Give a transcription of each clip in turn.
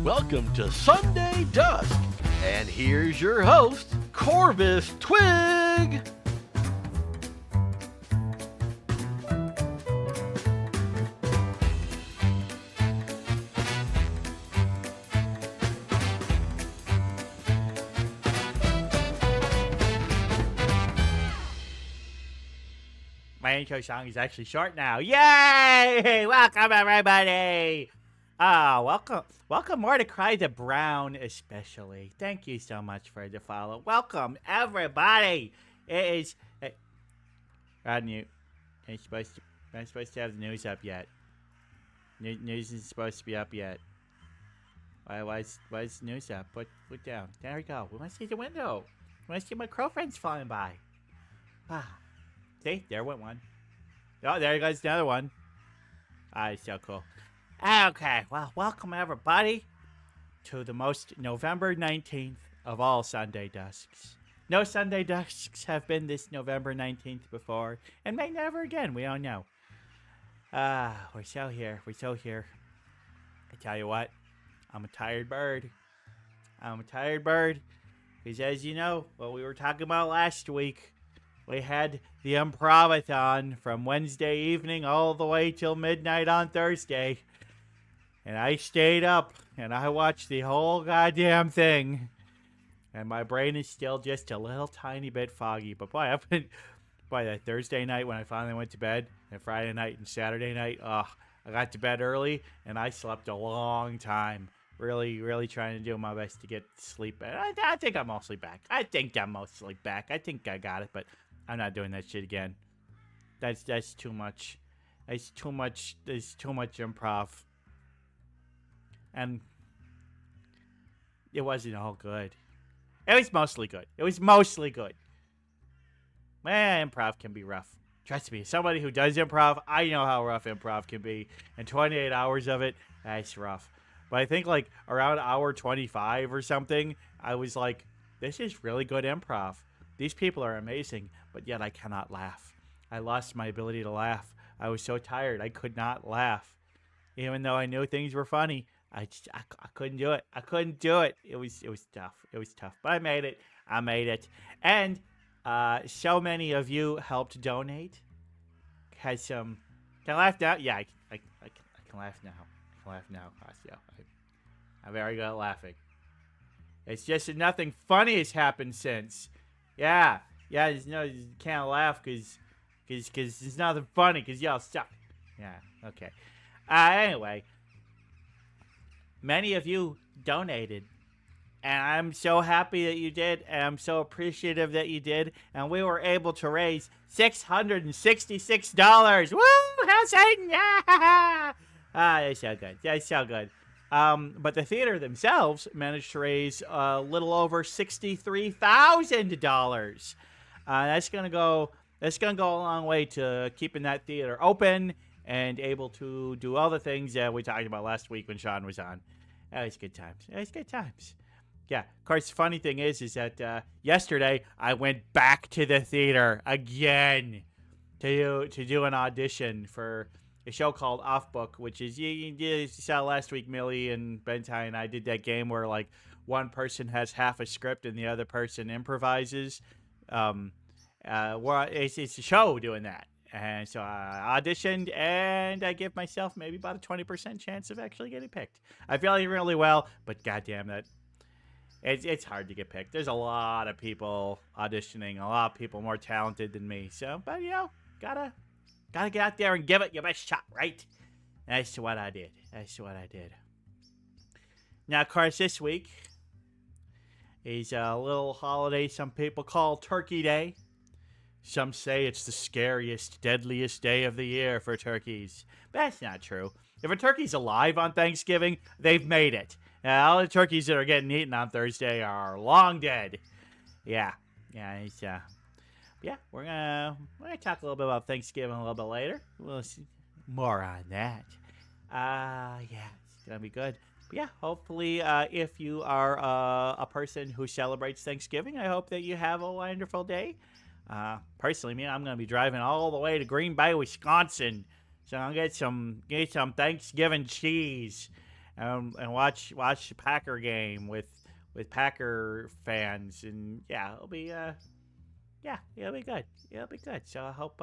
Welcome to Sunday Dusk, and here's your host, Corvus Twig. My intro song is actually short now. Yay! Welcome, everybody! Welcome Mordecai the Brown, especially. Thank you so much for the follow. Welcome, everybody! It is... Hey, Rodney, I'm supposed to have the news up yet. News isn't supposed to be up yet. Why is the news up? Put down. There we go. We want to see the window. We want to see my girlfriends flying by. See, there went one. Oh, there goes another one. It's so cool. Okay, well, welcome everybody to the most November 19th of all Sunday Dusks. No Sunday Dusks have been this November 19th before, and may never again, we don't know. We're so here. I tell you what, I'm a tired bird. Because as you know, what we were talking about last week, we had the improv-a-thon from Wednesday evening all the way till midnight on Thursday. And I stayed up and I watched the whole goddamn thing. And my brain is still just a little tiny bit foggy. But boy, that Thursday night when I finally went to bed, and Friday night and Saturday night, I got to bed early and I slept a long time. Really trying to do my best to get sleep. And I think I'm mostly back. I think I got it, but I'm not doing that shit again. That's too much. There's too much improv. And it wasn't all good. It was mostly good. Man, improv can be rough. Trust me, somebody who does improv, I know how rough improv can be. And 28 hours of it, that's rough. But I think like around hour 25 or something, I was like, this is really good improv. These people are amazing, but yet I cannot laugh. I lost my ability to laugh. I was so tired, I could not laugh. Even though I knew things were funny, I couldn't do it. It was tough. But I made it. And so many of you helped donate. Can I laugh now? Yeah, I can laugh now. I'm very good at laughing. It's just that nothing funny has happened since. Yeah, you can't laugh because there's nothing funny because y'all suck. Yeah, okay. Anyway, many of you donated, and I'm so happy that you did, and I'm so appreciative that you did, and we were able to raise $666. Woo! How's Satan? Yeah! That's so good. But the theater themselves managed to raise a little over $63,000. That's gonna go a long way to keeping that theater open and able to do all the things that we talked about last week when Sean was on. That was good times. Yeah, of course, the funny thing is that yesterday I went back to the theater again to do an audition for a show called Off Book, which is, you saw last week, Millie and Bentai and I did that game where, like, one person has half a script and the other person improvises. It's a show doing that. And so I auditioned, and I give myself maybe about a 20% chance of actually getting picked. I feel really well, but goddamn that. It's hard to get picked. There's a lot of people auditioning, a lot of people more talented than me. So, but, gotta get out there and give it your best shot, right? That's what I did. Now, of course, this week is a little holiday some people call Turkey Day. Some say it's the scariest, deadliest day of the year for turkeys. But that's not true. If a turkey's alive on Thanksgiving, they've made it. All the turkeys that are getting eaten on Thursday are long dead. Yeah, we're gonna talk a little bit about Thanksgiving a little bit later. We'll see more on that. It's gonna be good. But yeah, hopefully, if you are a person who celebrates Thanksgiving, I hope that you have a wonderful day. Personally, I'm gonna be driving all the way to Green Bay, Wisconsin, so I'll get some Thanksgiving cheese and watch the Packer game with Packer fans, and yeah, it'll be it'll be good. It'll be good. So I hope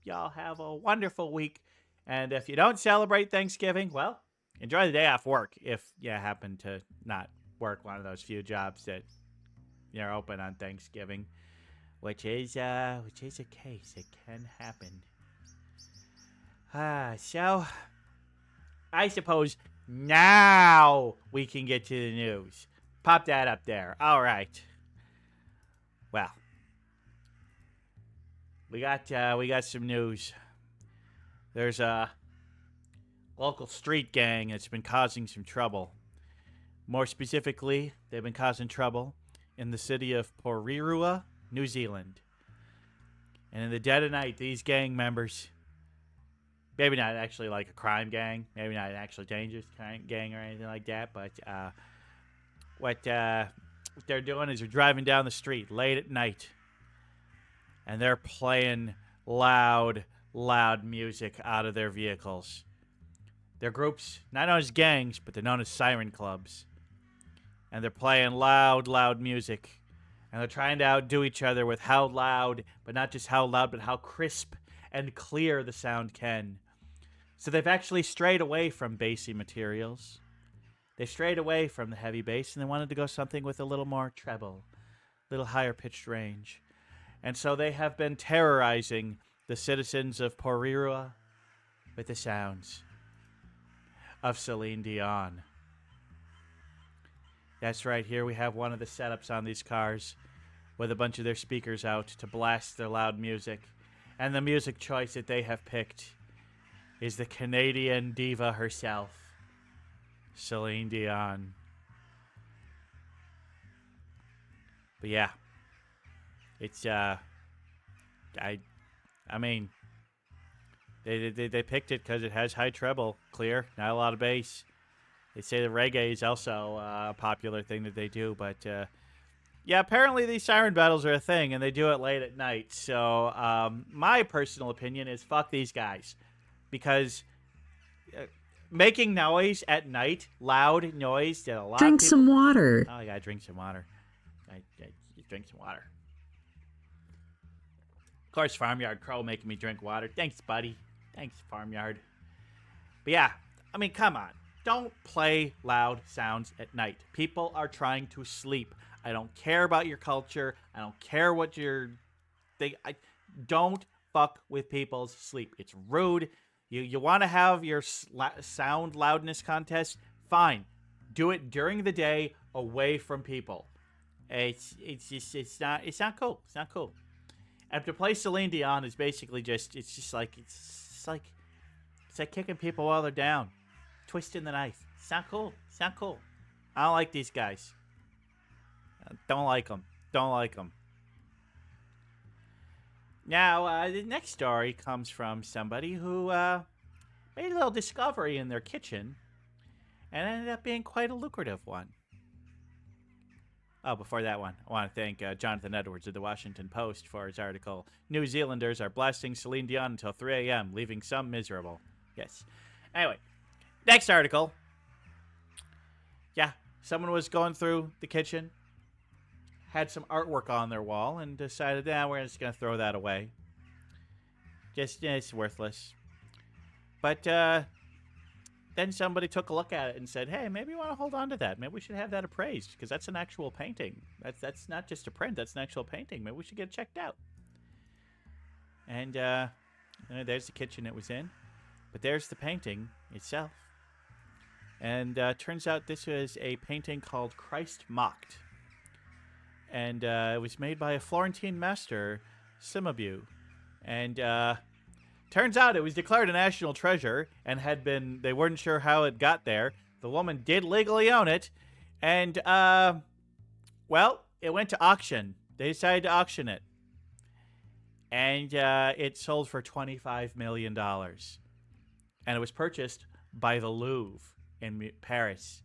y'all have a wonderful week. And if you don't celebrate Thanksgiving, well, enjoy the day off work if you happen to not work one of those few jobs that you're open on Thanksgiving, which is a case. It can happen. So I suppose now we can get to the news. Pop that up there. All right. Well, we got some news. There's a local street gang that's been causing some trouble. More specifically, they've been causing trouble in the city of Porirua, New Zealand. And in the dead of night, these gang members, maybe not actually like a crime gang, maybe not an actually dangerous gang or anything like that, but what they're doing is they're driving down the street late at night, and they're playing loud music out of their vehicles. They're groups, not known as gangs, but they're known as siren clubs. And they're playing loud music. And they're trying to outdo each other with how loud, but not just how loud, but how crisp and clear the sound can. So they've actually strayed away from bassy materials. They strayed away from the heavy bass, and they wanted to go something with a little more treble, a little higher pitched range. And so they have been terrorizing the citizens of Porirua with the sounds of Celine Dion. That's right, here we have one of the setups on these cars with a bunch of their speakers out to blast their loud music. And the music choice that they have picked is the Canadian diva herself, Celine Dion. But yeah, it's I mean, they picked it because it has high treble, clear, not a lot of bass. They say the reggae is also a popular thing that they do, but yeah, apparently these siren battles are a thing, and they do it late at night. So my personal opinion is fuck these guys, because making noise at night, loud noise that a lot Drink of people... some water. Oh, I gotta drink some water. I drink some water. Of course, Farmyard Crow making me drink water. Thanks, buddy. Thanks, Farmyard. But yeah, I mean, come on. Don't play loud sounds at night. People are trying to sleep. I don't care about your culture. I don't care what your... don't fuck with people's sleep. It's rude. You want to have your sound loudness contest? Fine. Do it during the day, away from people. It's not cool. It's not cool. And to play Celine Dion is basically it's like kicking people while they're down, twisting the knife. It's not cool. It's not cool. I don't like these guys. Don't like them. Don't like them. Now, the next story comes from somebody who made a little discovery in their kitchen, and ended up being quite a lucrative one. Oh, before that one, I want to thank Jonathan Edwards of the Washington Post for his article, New Zealanders are blasting Celine Dion until 3 a.m., leaving some miserable. Yes. Anyway, next article. Yeah, someone was going through the kitchen, had some artwork on their wall, and decided, we're just going to throw that away. It's worthless. But then somebody took a look at it and said, hey, maybe you want to hold on to that. Maybe we should have that appraised, because that's an actual painting. That's not just a print. That's an actual painting. Maybe we should get it checked out. And there's the kitchen it was in. But there's the painting itself. And turns out this was a painting called Christ Mocked. And it was made by a Florentine master, Cimabue. And turns out it was declared a national treasure and they weren't sure how it got there. The woman did legally own it. And, well, it went to auction. They decided to auction it. And it sold for $25 million. And it was purchased by the Louvre in Paris.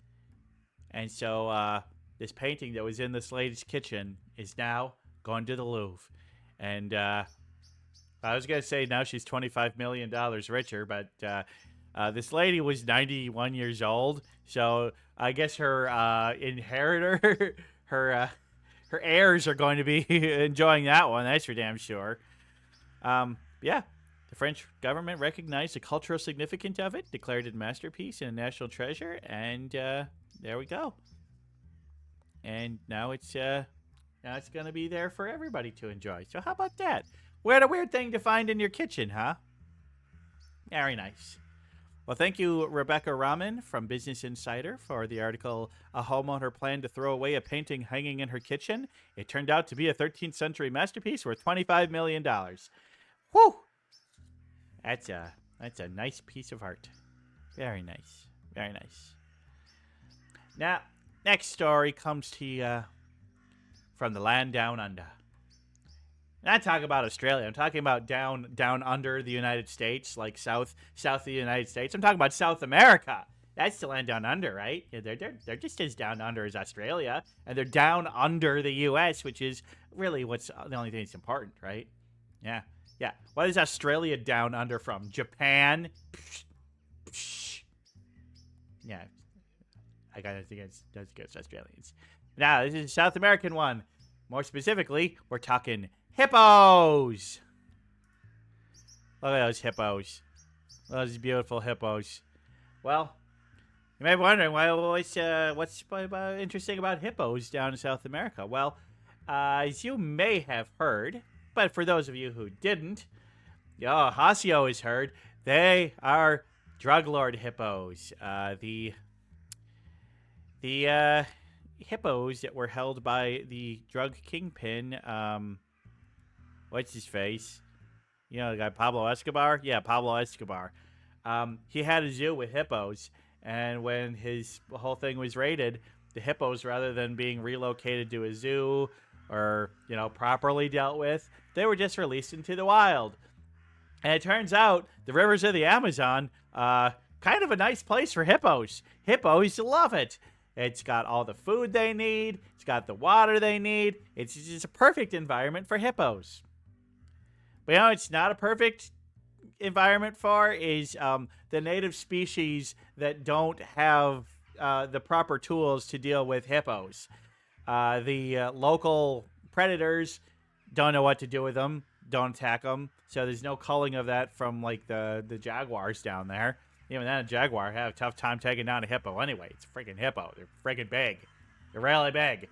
And so this painting that was in this lady's kitchen is now going to the Louvre. And I was going to say now she's $25 million richer, but This lady was 91 years old, so I guess her inheritor, her heirs are going to be enjoying that one. That's for damn sure. Yeah, the French government recognized the cultural significance of it, declared it a masterpiece and a national treasure, and there we go. And now it's going to be there for everybody to enjoy. So how about that? What a weird thing to find in your kitchen, huh? Very nice. Well, thank you, Rebecca Rahman from Business Insider, for the article, A Homeowner Planned to Throw Away a Painting Hanging in Her Kitchen. It turned out to be a 13th century masterpiece worth $25 million. Whew! That's a nice piece of art. Very nice. Very nice. Now, next story comes to you from the land down under. I'm not talking about Australia. I'm talking about down under the United States, like south of the United States. I'm talking about South America. That's the land down under, right? Yeah, they're just as down under as Australia, and they're down under the U.S., which is really what's the only thing that's important, right? Yeah. What is Australia down under from? Japan? Yeah, I gotta think that's against Australians. Now this is a South American one. More specifically, we're talking hippos. Look at those hippos. Those beautiful hippos. Well, you may be wondering what's interesting about hippos down in South America. Well, as you may have heard, but for those of you who didn't, Hasio has heard, they are drug lord hippos. The hippos that were held by the drug kingpin, what's his face? You know, the guy Pablo Escobar? Yeah, Pablo Escobar. He had a zoo with hippos, and when his whole thing was raided, the hippos, rather than being relocated to a zoo or, properly dealt with, they were just released into the wild. And it turns out the rivers of the Amazon, kind of a nice place for hippos. Hippos love it. It's got all the food they need. It's got the water they need. It's just a perfect environment for hippos. But it's not a perfect environment for is the native species that don't have the proper tools to deal with hippos. The local predators don't know what to do with them, don't attack them. So there's no culling of that from like the jaguars down there. Even then, a jaguar have a tough time taking down a hippo anyway. It's a freaking hippo. They're freaking big. They're really big.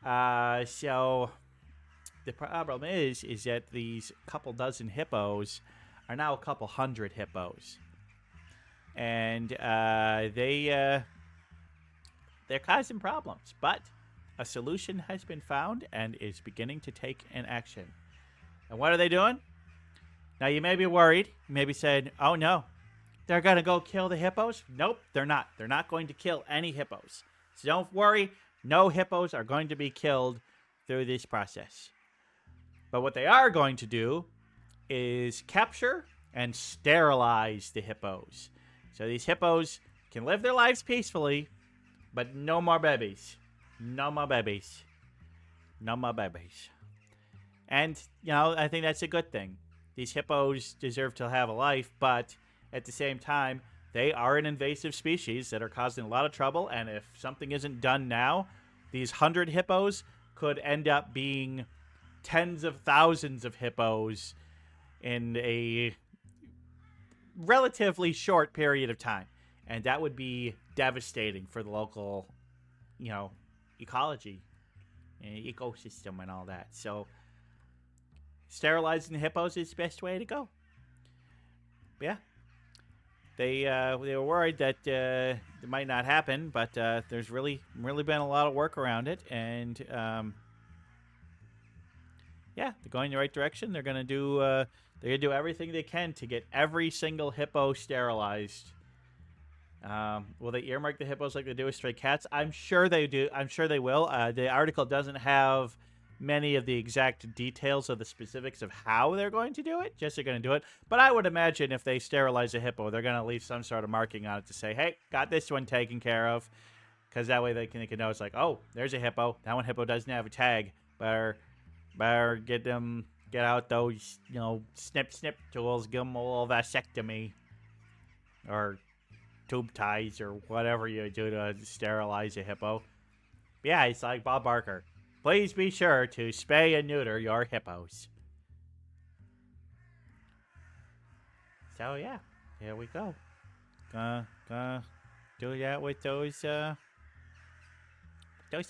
So the problem is that these couple dozen hippos are now a couple hundred hippos. And they're causing problems. But a solution has been found and is beginning to take an action. And what are they doing? Now, you may be worried. You may be saying, oh, no. They're going to go kill the hippos? Nope, they're not. They're not going to kill any hippos. So don't worry. No hippos are going to be killed through this process. But what they are going to do is capture and sterilize the hippos. So these hippos can live their lives peacefully, but no more babies. No more babies. No more babies. And, I think that's a good thing. These hippos deserve to have a life, but at the same time, they are an invasive species that are causing a lot of trouble, and if something isn't done now, these 100 hippos could end up being tens of thousands of hippos in a relatively short period of time. And that would be devastating for the local, ecology and ecosystem and all that. So sterilizing the hippos is the best way to go. Yeah. They were worried that it might not happen, but there's really been a lot of work around it, and they're going in the right direction. They're gonna do everything they can to get every single hippo sterilized. Will they earmark the hippos like they do with stray cats? I'm sure they do. I'm sure they will. The article doesn't have many of the exact details of the specifics of how they're going to do it. Just they're going to do it. But I would imagine if they sterilize a hippo, they're going to leave some sort of marking on it to say, hey, got this one taken care of. Because that way they can know it's like, oh, there's a hippo. That one hippo doesn't have a tag. Better get out those, snip tools, give them a little vasectomy. or tube ties or whatever you do to sterilize a hippo. Yeah, he's like, Bob Barker, please be sure to spay and neuter your hippos. So yeah, here we go. Do that with those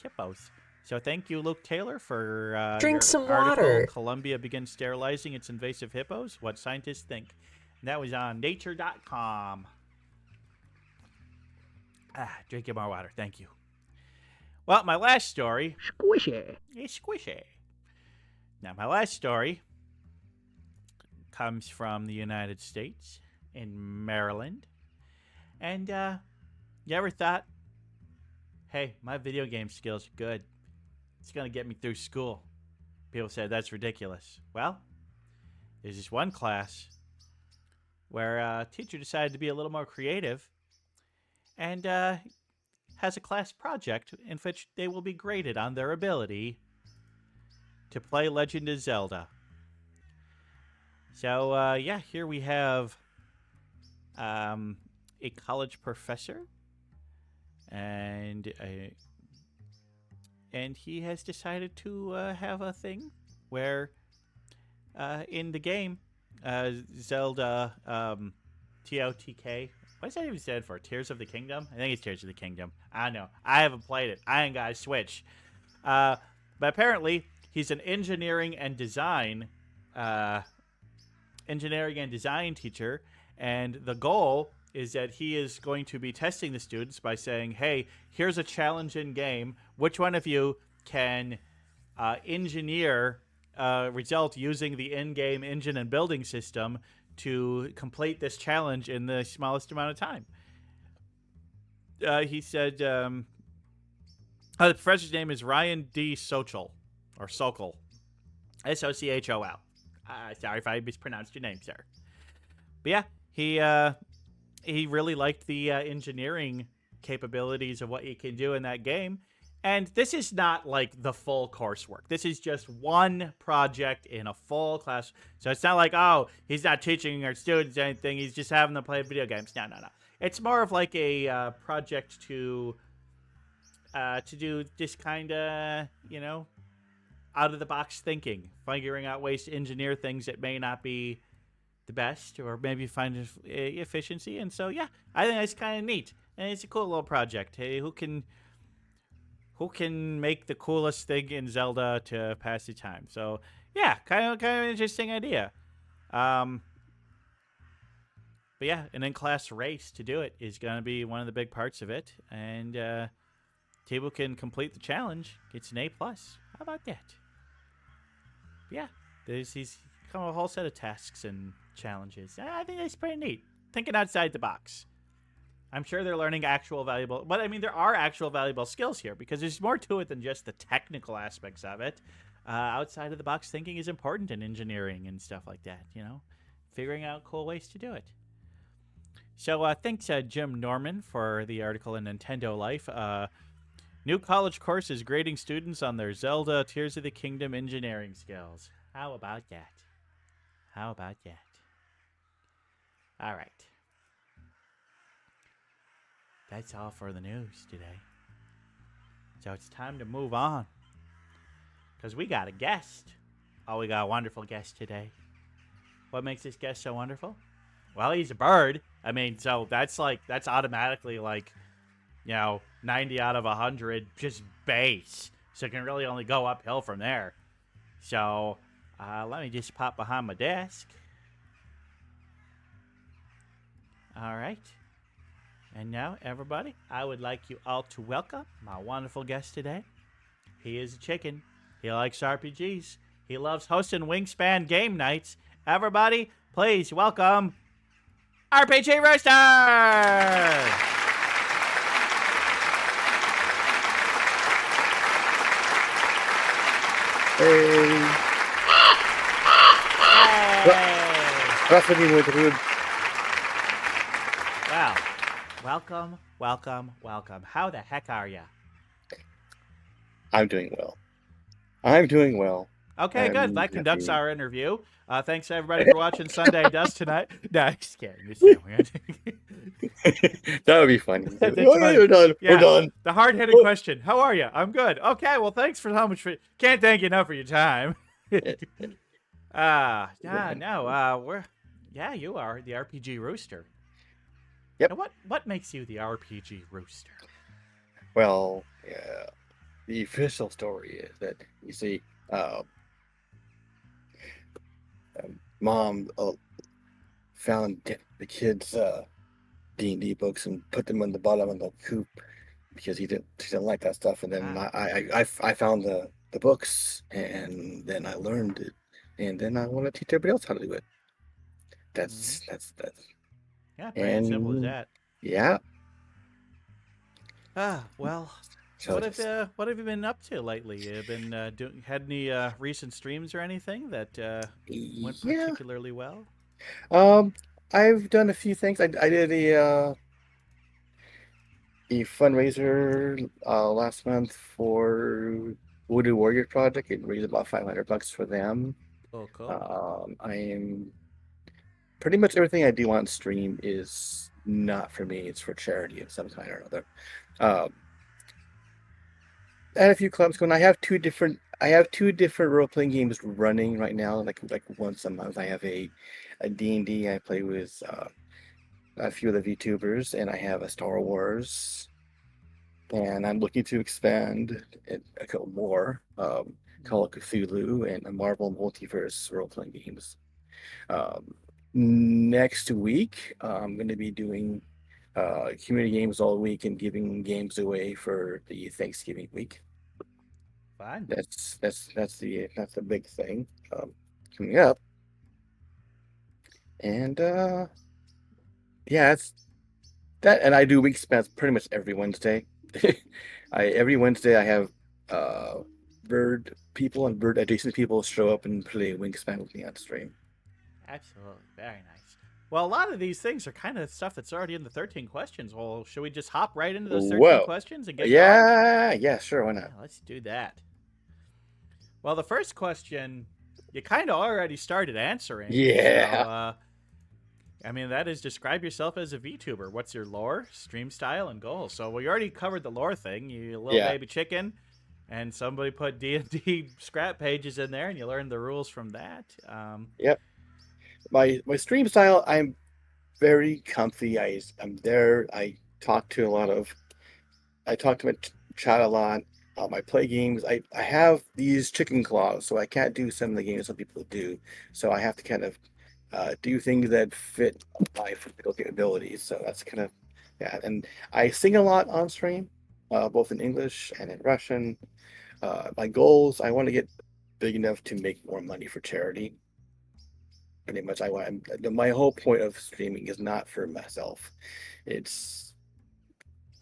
hippos. So thank you, Luke Taylor, for Drink your some article. water. Colombia begins sterilizing its invasive hippos. What scientists think. And that was on Nature.com. Drinking more water. Thank you. Well, my last story. Squishy. Is squishy. Now, my last story comes from the United States in Maryland. And you ever thought, hey, my video game skills are good. It's going to get me through school. People said that's ridiculous. Well, there's this one class where a teacher decided to be a little more creative and has a class project in which they will be graded on their ability to play Legend of Zelda. So, yeah, here we have a college professor, and he has decided to have a thing where in the game, Zelda TOTK. What does that even stand for? Tears of the Kingdom? I think it's Tears of the Kingdom. I don't know. I haven't played it. I ain't got a Switch. But apparently, he's an engineering and design teacher, and the goal is that he is going to be testing the students by saying, hey, here's a challenge in game. Which one of you can engineer a result using the in-game engine and building system to complete this challenge in the smallest amount of time? He said, the professor's name is Ryan D. Sochol, or Sokol. Sochol. Sorry if I mispronounced your name, sir. But yeah, he really liked the engineering capabilities of what you can do in that game. And this is not like the full coursework. This is just one project in a full class. So it's not like, oh, he's not teaching our students anything. He's just having them play video games. No. It's more of like a project to do this kind of, out of the box thinking, figuring out ways to engineer things that may not be the best, or maybe find efficiency. And so, yeah, I think that's kind of neat, and it's a cool little project. Hey, who can make the coolest thing in Zelda to pass the time? So, yeah, kind of an interesting idea. But yeah, an in-class race to do it is going to be one of the big parts of it, and Table can complete the challenge, gets an A+. How about that? But yeah, he's come a whole set of tasks and challenges. I think that's pretty neat. Thinking outside the box. I'm sure they're learning actual valuable... But, I mean, there are actual valuable skills here, because there's more to it than just the technical aspects of it. Outside of the box thinking is important in engineering and stuff like that, Figuring out cool ways to do it. So, thanks, Jim Norman, for the article in Nintendo Life. New college course is grading students on their Zelda Tears of the Kingdom engineering skills. How about that? All right. That's all for the news today. So it's time to move on, because we got a guest. Oh, we got a wonderful guest today. What makes this guest so wonderful? Well, he's a bird. I mean, so that's automatically 90 out of 100 just base. So it can really only go uphill from there. So let me just pop behind my desk. All right. And now, everybody, I would like you all to welcome my wonderful guest today. He is a chicken. He likes RPGs. He loves hosting Wingspan game nights. Everybody, please welcome RPG Rooster! Hey. That's a new rude. Wow. Welcome. How the heck are ya? I'm doing well. Okay, good. That conducts our interview. Thanks everybody for watching Sunday Dusk tonight. No, just kidding. That would be funny. That's Oh, yeah, funny. we're done. We're Yeah. done. The hard-hitting question. How are you? I'm good. Okay, well, thanks for how much for can't thank you enough for your time. Yeah, no, you are the RPG Rooster. Yep. Now what makes you the RPG Rooster? Well, yeah, the official story is that you see, uh, mom found the kids' D&D books and put them on the bottom of the coop because she didn't like that stuff. And then Ah. I found the books, and then I learned it, and then I want to teach everybody else how to do it. Mhm. That's Yeah, plain and simple as and that. yeah. Well, So just what have you been up to lately? You been had any recent streams or anything that went yeah. particularly well? Um, I've done a few things. I did a fundraiser last month for Voodoo Warrior Project. It raised about $500 for them. Oh, cool. I am pretty much everything I do on stream is not for me. It's for charity of some kind or another. Um, I had a few clubs going. I have two different role playing games running right now. Like once a month, I have a D&D. I play with a few of the VTubers, and I have a Star Wars, and I'm looking to expand it a couple more. Call of Cthulhu and a Marvel Multiverse role playing games. Um, Next week, I'm going to be doing community games all week and giving games away for the Thanksgiving week. Fun. That's the big thing coming up. And yeah, it's that. And I do week spans pretty much every Wednesday. I every Wednesday I have uh bird people and bird adjacent people show up and play Wingspan with me on stream. Absolutely. Very nice. Well, a lot of these things are kind of stuff that's already in the 13 questions. Well, should we just hop right into those 13 Whoa. questions and get going? Yeah, sure, why Yeah, not? let's do that. Well, the first question you kind of already started answering. So, Yeah. I mean, that is describe yourself as a VTuber. What's your lore, stream style, and goals? So we already covered the lore thing. You little Yeah. baby chicken, and somebody put D&D scrap pages in there, and you learned the rules from that. Yep. My stream style, I'm very comfy. I'm there. I talk to my chat a lot. I play games. I have these chicken claws, so I can't do some of the games some people do. So I have to kind of do things that fit my physical capabilities. So that's kind of yeah. And I sing a lot on stream, both in English and in Russian. My goals, I want to get big enough to make more money for charity. Pretty much, my whole point of streaming is not for myself. It's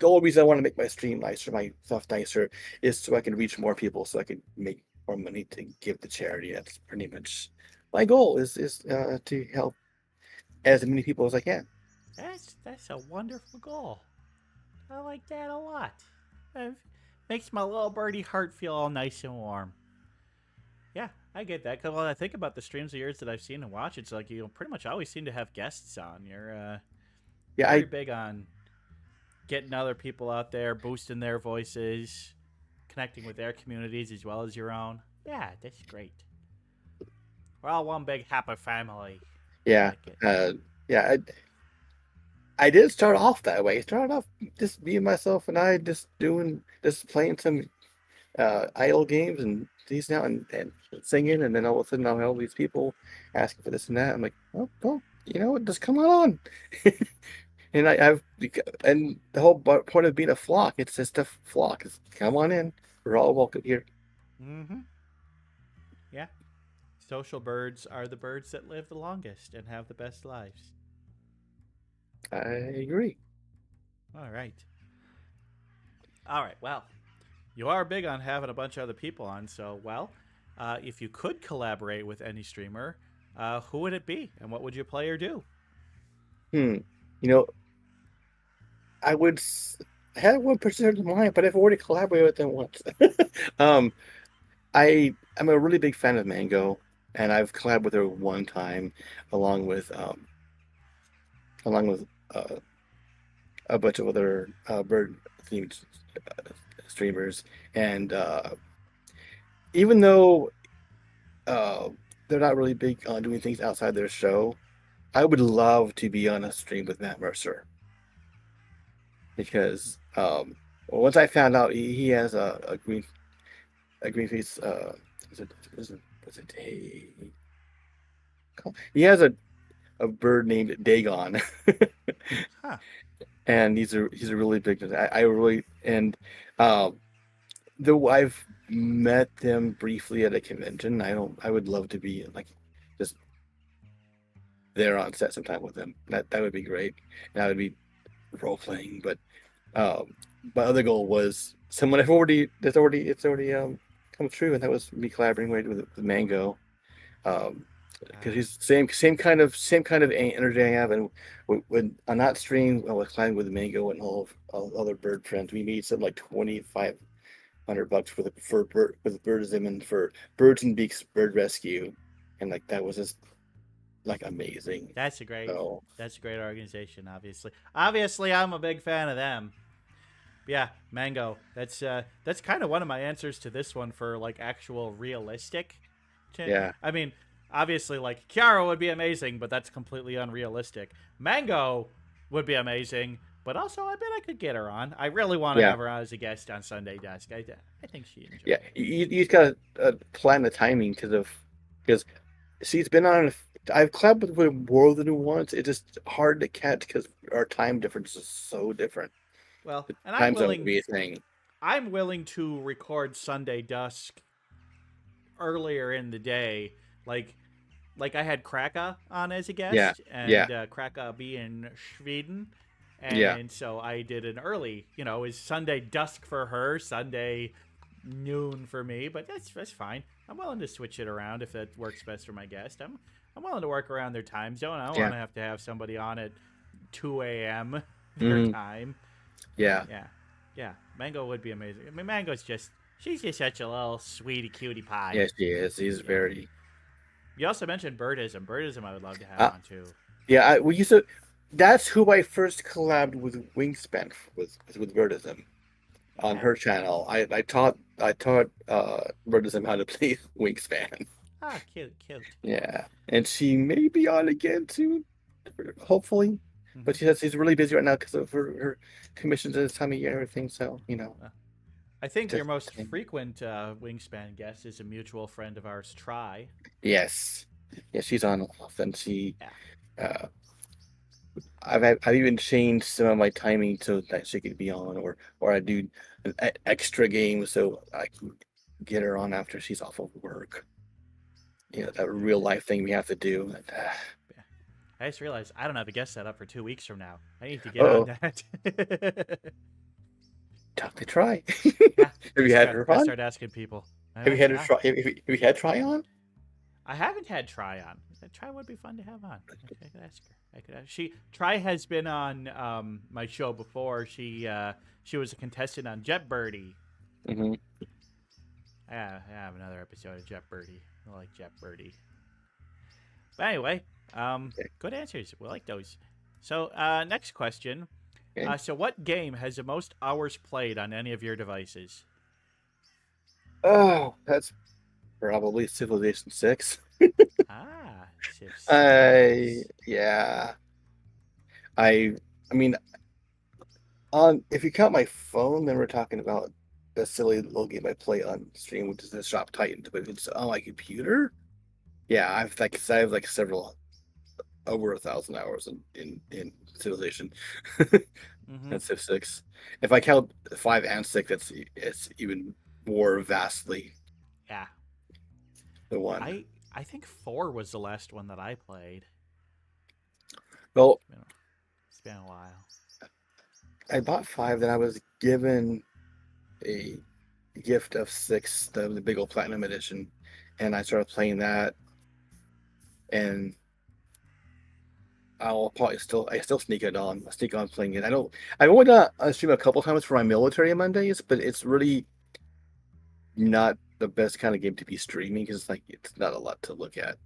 the whole reason I want to make my stream nicer, my stuff nicer, is so I can reach more people, so I can make more money to give to charity. That's pretty much my goal is to help as many people as I can. That's a wonderful goal. I like that a lot. It makes my little birdie heart feel all nice and warm. Yeah, I get that. Cause when I think about the streams of yours that I've seen and watched, it's like you pretty much always seem to have guests on. You're Yeah, very big on getting other people out there, boosting their voices, connecting with their communities as well as your own. Yeah, that's great. We're all one big happy family. I yeah, like it. yeah. I did start off that way. Started off just being myself and I just playing some idle games and these now and singing, and then all of a sudden I'll have all these people asking for this and that. I'm like, oh, well, you know what? Just come on. And and the whole point of being a flock, it's just a flock. Is come on in. We're all welcome here. Mm-hmm. Yeah. Social birds are the birds that live the longest and have the best lives. I agree. All right. All right. Well, you are big on having a bunch of other people on, so, if you could collaborate with any streamer, who would it be and what would your player do? You know, I had one person in mind, but I've already collaborated with them once. um, I'm a really big fan of Mango, and I've collabed with her one time, along with along with uh, a bunch of other bird themed streamers, and even though uh, they're not really big on doing things outside their show, I would love to be on a stream with Matt Mercer because once I found out he has a green face is it was it he has a bird named Dagon. Huh. And he's a really big I really and um though I've met them briefly at a convention, I would love to be like just there on set sometime with him. That would be great. And I would be role playing, but um my other goal was someone it's already come true, and that was me collaborating with Mango. Because he's same kind of energy I have, and when I'm not streaming, I was climbing with Mango and all other bird friends. We made something like $2,500 with birdism and for Birds and Beaks Bird Rescue, and like that was just like amazing. That's a great. So That's a great organization. Obviously, I'm a big fan of them. Yeah, Mango. That's kind of one of my answers to this one for like actual realistic. yeah, I mean, obviously, like Kiara would be amazing, but that's completely unrealistic. Mango would be amazing, but also I bet I could get her on. I really want to yeah, have her on as a guest on Sunday Dusk. I think she enjoy yeah. it. You just gotta plan the timing because she's been on. I've collabed with more than once. It's just hard to catch because our time difference is so different. Well, The and time zone would be a thing. I'm willing to record Sunday Dusk earlier in the day, like I had Kraka on as a Yeah, guest, yeah, and Kraka be in Sweden, yeah, and so I did an early. Is Sunday dusk for her, Sunday noon for me, but that's fine. I'm willing to switch it around if that works best for my guest. I'm willing to work around their time zone. I don't yeah. want to have somebody on at 2 a.m. their Hmm. time. Yeah, Yeah, yeah. Mango would be amazing. I mean, she's just such a little sweetie cutie pie. yes, he is. He's Yeah. very. You also mentioned birdism. Birdism, I would love to have Uh, on too. yeah, we used to. That's who I first collabed with Wingspan with Birdism on Yeah. her channel. I taught Birdism how to play Wingspan. Ah, cute, cute. Yeah, and she may be on again soon, hopefully. Mm-hmm. But she says she's really busy right now because of her commissions at this time of year and everything. So I think your just most frequent wingspan guest is a mutual friend of ours, Try. yes, yeah, she's on often. Yeah. Uh, I've even changed some of my timing so that she could be on, or I do an extra game so I can get her on after she's off of work. That real life thing we have to do. And, Yeah. I just realized I don't have a guest set up for 2 weeks from now. I need to get on uh-oh, that. tough to try. Yeah. Have you had her Gotta on? start asking people. Have you had her try? Have you had try on? I haven't had Try on. Try would be fun to have on. I could ask her. Try has been on my show before. She was a contestant on Jet Birdie. Hmm. I have another episode of Jet Birdie. I like Jet Birdie. But anyway, good answers. We like those. So next question. Okay. So what game has the most hours played on any of your devices? Oh, that's probably Civilization 6. Ah, Civ I 6. yeah. I I mean, on if you count my phone, then we're talking about a silly little game I play on stream, which is the Shop Titans. But if it's on my computer, yeah, I have like several over 1,000 hours in Civilization. Mm-hmm. That's Civ 6. If I count 5 and 6, it's even more vastly Yeah. the one. I think 4 was the last one that I played. Well, It's been a while. I bought 5, then I was given a gift of 6, the big old platinum edition, and I started playing that, and I still sneak it on. I sneak on playing it. I've only done a stream a couple times for my military Mondays, but it's really not the best kind of game to be streaming because it's not a lot to look at.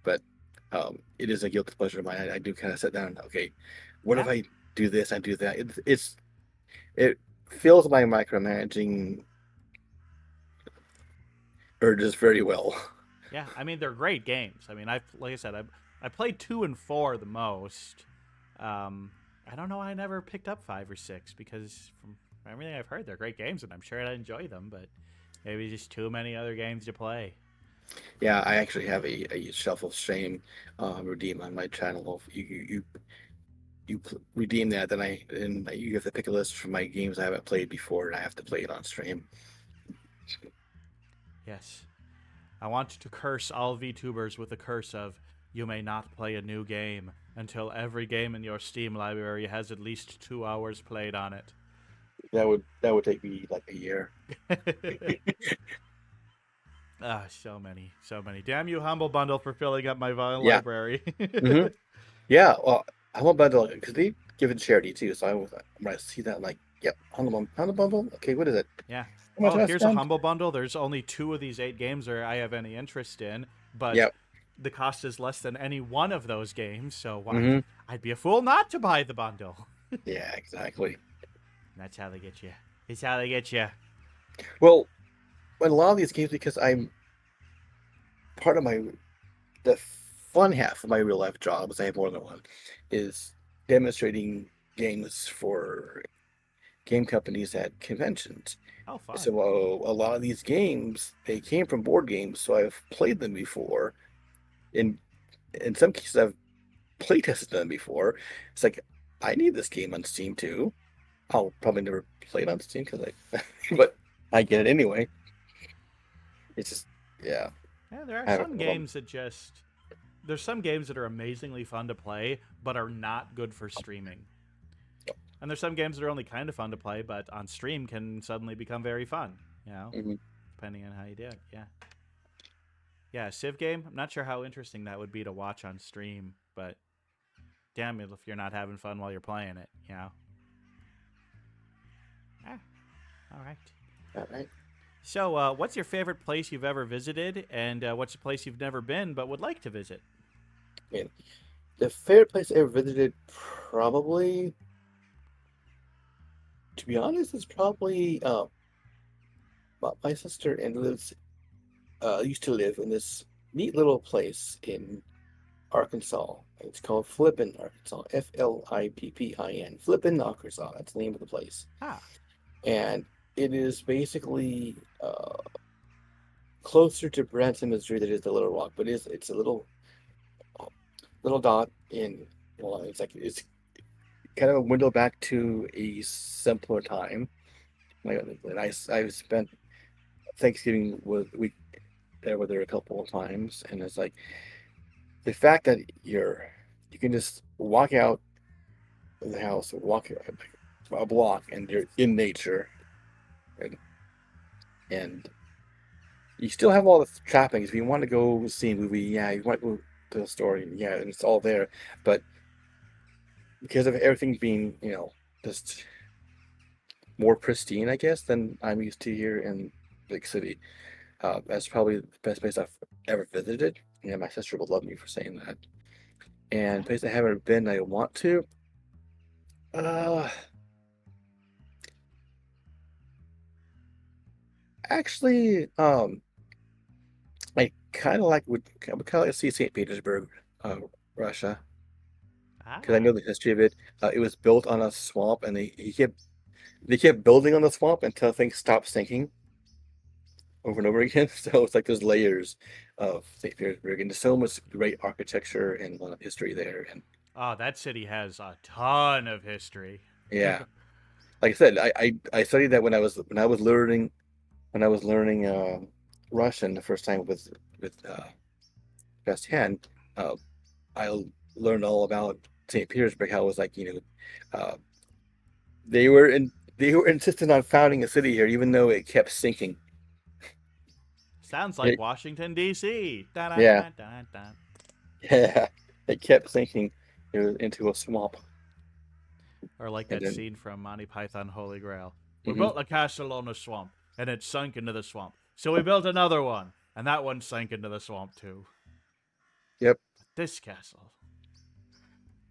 But it is a guilty pleasure of mine. I do kind of sit down. Okay, what Yeah. have I do this and do that. It fills my micromanaging urges very well. Yeah, I mean they're great games. I mean, like I said, I played 2 and 4 the most. I don't know why I never picked up 5 or 6 because from everything I've heard, they're great games, and I'm sure I'd enjoy them. But maybe just too many other games to play. Yeah, I actually have a shelf of shame redeem on my channel. If you redeem that, then you have to pick a list from my games I haven't played before, and I have to play it on stream. Yes, I want to curse all VTubers with the curse of you may not play a new game until every game in your Steam library has at least 2 hours played on it. That would take me like a year. Ah, so many, so many. Damn you, Humble Bundle, for filling up my Yeah. library. hmm Yeah. Well, Humble Bundle because they give it charity too. So when I see that, I'm like, yep, Humble Bundle. Okay, what is it? Yeah. How much Oh, do I here's a spend? Humble Bundle. There's only 2 of these 8 games that I have any interest in, but Yep. the cost is less than any one of those games, so hmm I'd be a fool not to buy the bundle. Yeah, exactly. That's how they get you. It's how they get you. Well, when a lot of these games, because I'm part of the fun half of my real life job, because I have more than one, is demonstrating games for game companies at conventions. Oh, fun. So a lot of these games they came from board games, so I've played them before. In some cases, I've play tested them before. It's like I need this game on Steam too. I'll probably never play it on Steam because but I get it anyway. It's just, yeah, Yeah, there are I have a some problem. games that just. There's some games that are amazingly fun to play, but are not good for streaming. And there's some games that are only kind of fun to play, but on stream can suddenly become very fun. You know, Mhm. depending on how you do it. Yeah. Yeah, a Civ game. I'm not sure how interesting that would be to watch on stream, but damn it if you're not having fun while you're playing it, you know? Ah, all right. All right. So, what's your favorite place you've ever visited, and what's a place you've never been but would like to visit? I mean, the favorite place I ever visited, probably, to be honest, is probably my sister and lives used to live in this neat little place in Arkansas. It's called Flippin, Arkansas. Flippin, Flippin, Arkansas. That's the name of the place. Ah, And it is basically closer to Branson, Missouri than it is to Little Rock, but it's a little dot in, well, it's kind of a window back to a simpler time. And I spent Thanksgiving with we there with her a couple of times, and it's like the fact that you can just walk out of the house, walk a block, and you're in nature, and and you still have all the trappings. If you want to go see a movie, yeah, you want to go to the store, yeah, and it's all there. But because of everything being, just more pristine, I guess, than I'm used to here in big city, that's probably the best place I've ever visited. Yeah, my sister would love me for saying that. And yeah. place I haven't been, I want to. Uh, actually, I would kind of like to see St. Petersburg, uh, Russia, because I Ah, know the history of it. It was built on a swamp, and they kept building on the swamp until things stopped sinking over and over again. So it's like there's layers of St. Petersburg, and there's so much great architecture and history there. And oh, that city has a ton of history. yeah, like I said, I studied that when I was learning Russian the first time with Best Hand. Uh, I learned all about St. Petersburg. How it was like, uh, they were in they were insistent on founding a city here, even though it kept sinking. Sounds like It, Washington D.C. Da da yeah, da da da. yeah, it kept sinking into a swamp, Or like and that then scene from Monty Python Holy Grail. We mhm, built a castle on a swamp, and it sunk into the swamp. So we built another one, and that one sank into the swamp too. yep. This castle.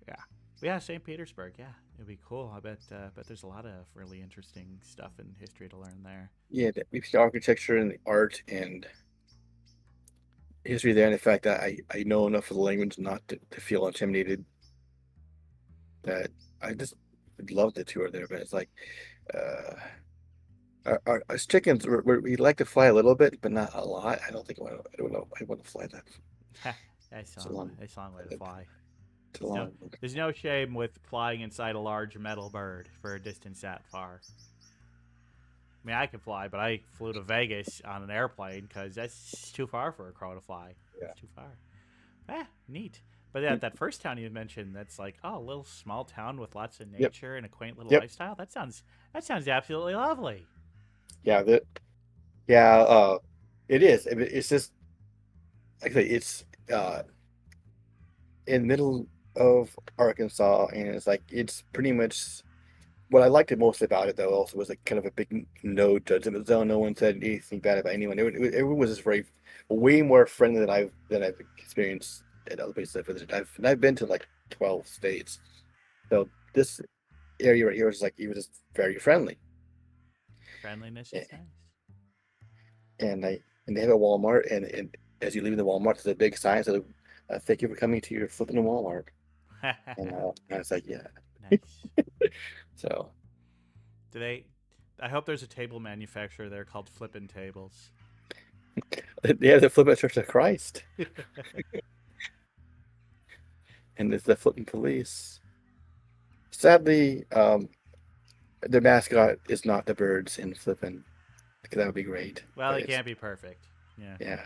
Yeah. Yeah, St. Petersburg. Yeah, it'd be cool. I bet there's a lot of really interesting stuff in history to learn there. Yeah, the architecture and the art and history there, and the fact that I know enough of the language not to feel intimidated. That I just would love the tour there, but it's like uh, us chickens we like to fly a little bit, but not a lot. I don't think I don't know. I want to fly that. That's a It's a long way. long, That's a long way to fly. it's a There's no, long. there's no shame with flying inside a large metal bird for a distance that far. I mean, I can fly, but I flew to Vegas on an airplane because that's too far for a crow to fly. Yeah. It's too far. Neat. But yeah, that first town you mentioned, that's like, oh, a little small town with lots of Yep. nature and a quaint little Yep. lifestyle. That sounds absolutely lovely. Yeah. Yeah. It is. It's just like I say, it's in the middle of Arkansas, and it's pretty much what I liked it most about it, though. Also, was like kind of a big no judgment zone. No one said anything bad about anyone. Everyone was just very, way more friendly than I've experienced at other places I've visited. I've been to like 12 states, so this area right here was like it was just very friendly. Friendliness A- is nice. And they have a Walmart, and as you leave the Walmart, there's a big sign that thank you for coming to your flipping Walmart. And I was like, yeah. Nice. So Do they? I hope there's a table manufacturer there called Flippin' Tables. they have the Flipping Church of Christ, and it's the Flipping Police. Sadly, their mascot is not the birds in Flippin', because that would be great. Well, But it it's can't be perfect. Yeah. yeah,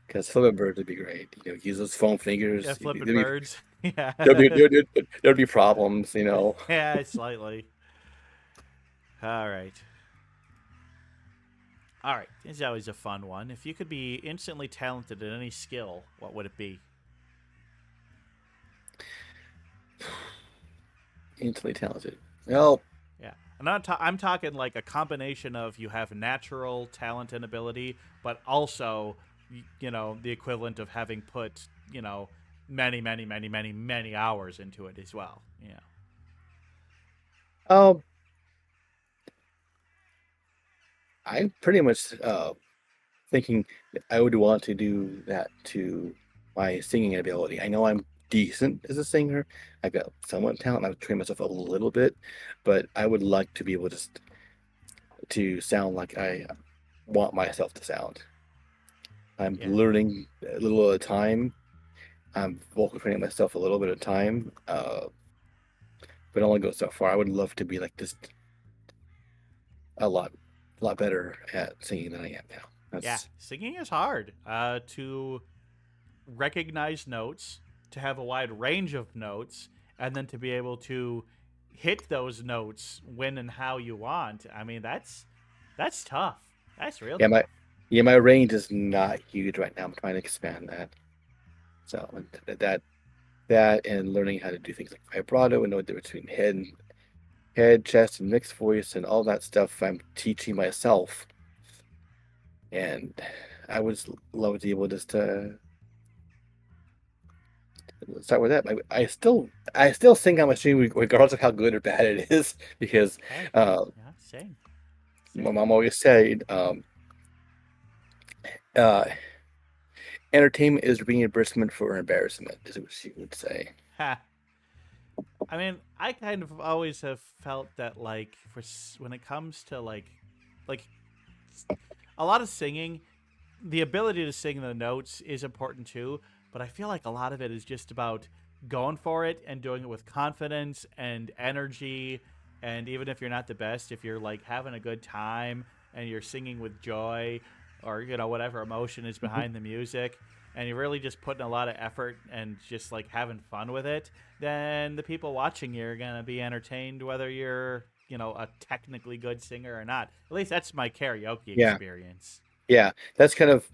because Flippin' Birds would be great. Use those foam Yeah, fingers. flipping birds. Yeah. There'd be problems. Yeah, slightly. All right. All right. This is always a fun one. If you could be instantly talented at any skill, what would it be? Instantly talented. Well, Yeah. I'm talking like a combination of you have natural talent and ability, but also, the equivalent of having put, many, many, many, many, many hours into it as well. Yeah. um, I'm pretty much thinking that I would want to do that to my singing ability. I know I'm decent as a singer. I've got somewhat talent. I've trained myself a little bit, but I would like to be able to sound like I want myself to sound. I'm Yeah. learning a little at a time. I'm vocal training myself a little bit at a time, but only go so far. I would love to be like just a lot better at singing than I am now. Yeah. That's Singing is hard. To recognize notes, to have a wide range of notes, and then to be able to hit those notes when and how you want. I mean, that's tough. That's real yeah, tough. my range is not huge right now. I'm trying to expand that. So that and learning how to do things like vibrato and know the difference between head, chest, and mixed voice and all that stuff. I'm teaching myself, and I would love to be able just to start with that. I still sing on my stream regardless of how good or bad it is because Hey, uh, yeah, same, my same. mom always said uh, entertainment is reimbursement for embarrassment, is what she would say. Ha. I mean, I kind of always have felt that like when it comes to like a lot of singing, the ability to sing the notes is important too, but I feel like a lot of it is just about going for it and doing it with confidence and energy. And even if you're not the best, if you're like having a good time and you're singing with joy or, whatever emotion is Mhm. behind the music, and you're really just putting a lot of effort and just like having fun with it, then the people watching you are going to be entertained whether you're, a technically good singer or not. At least that's my karaoke Yeah, experience. yeah, that's kind of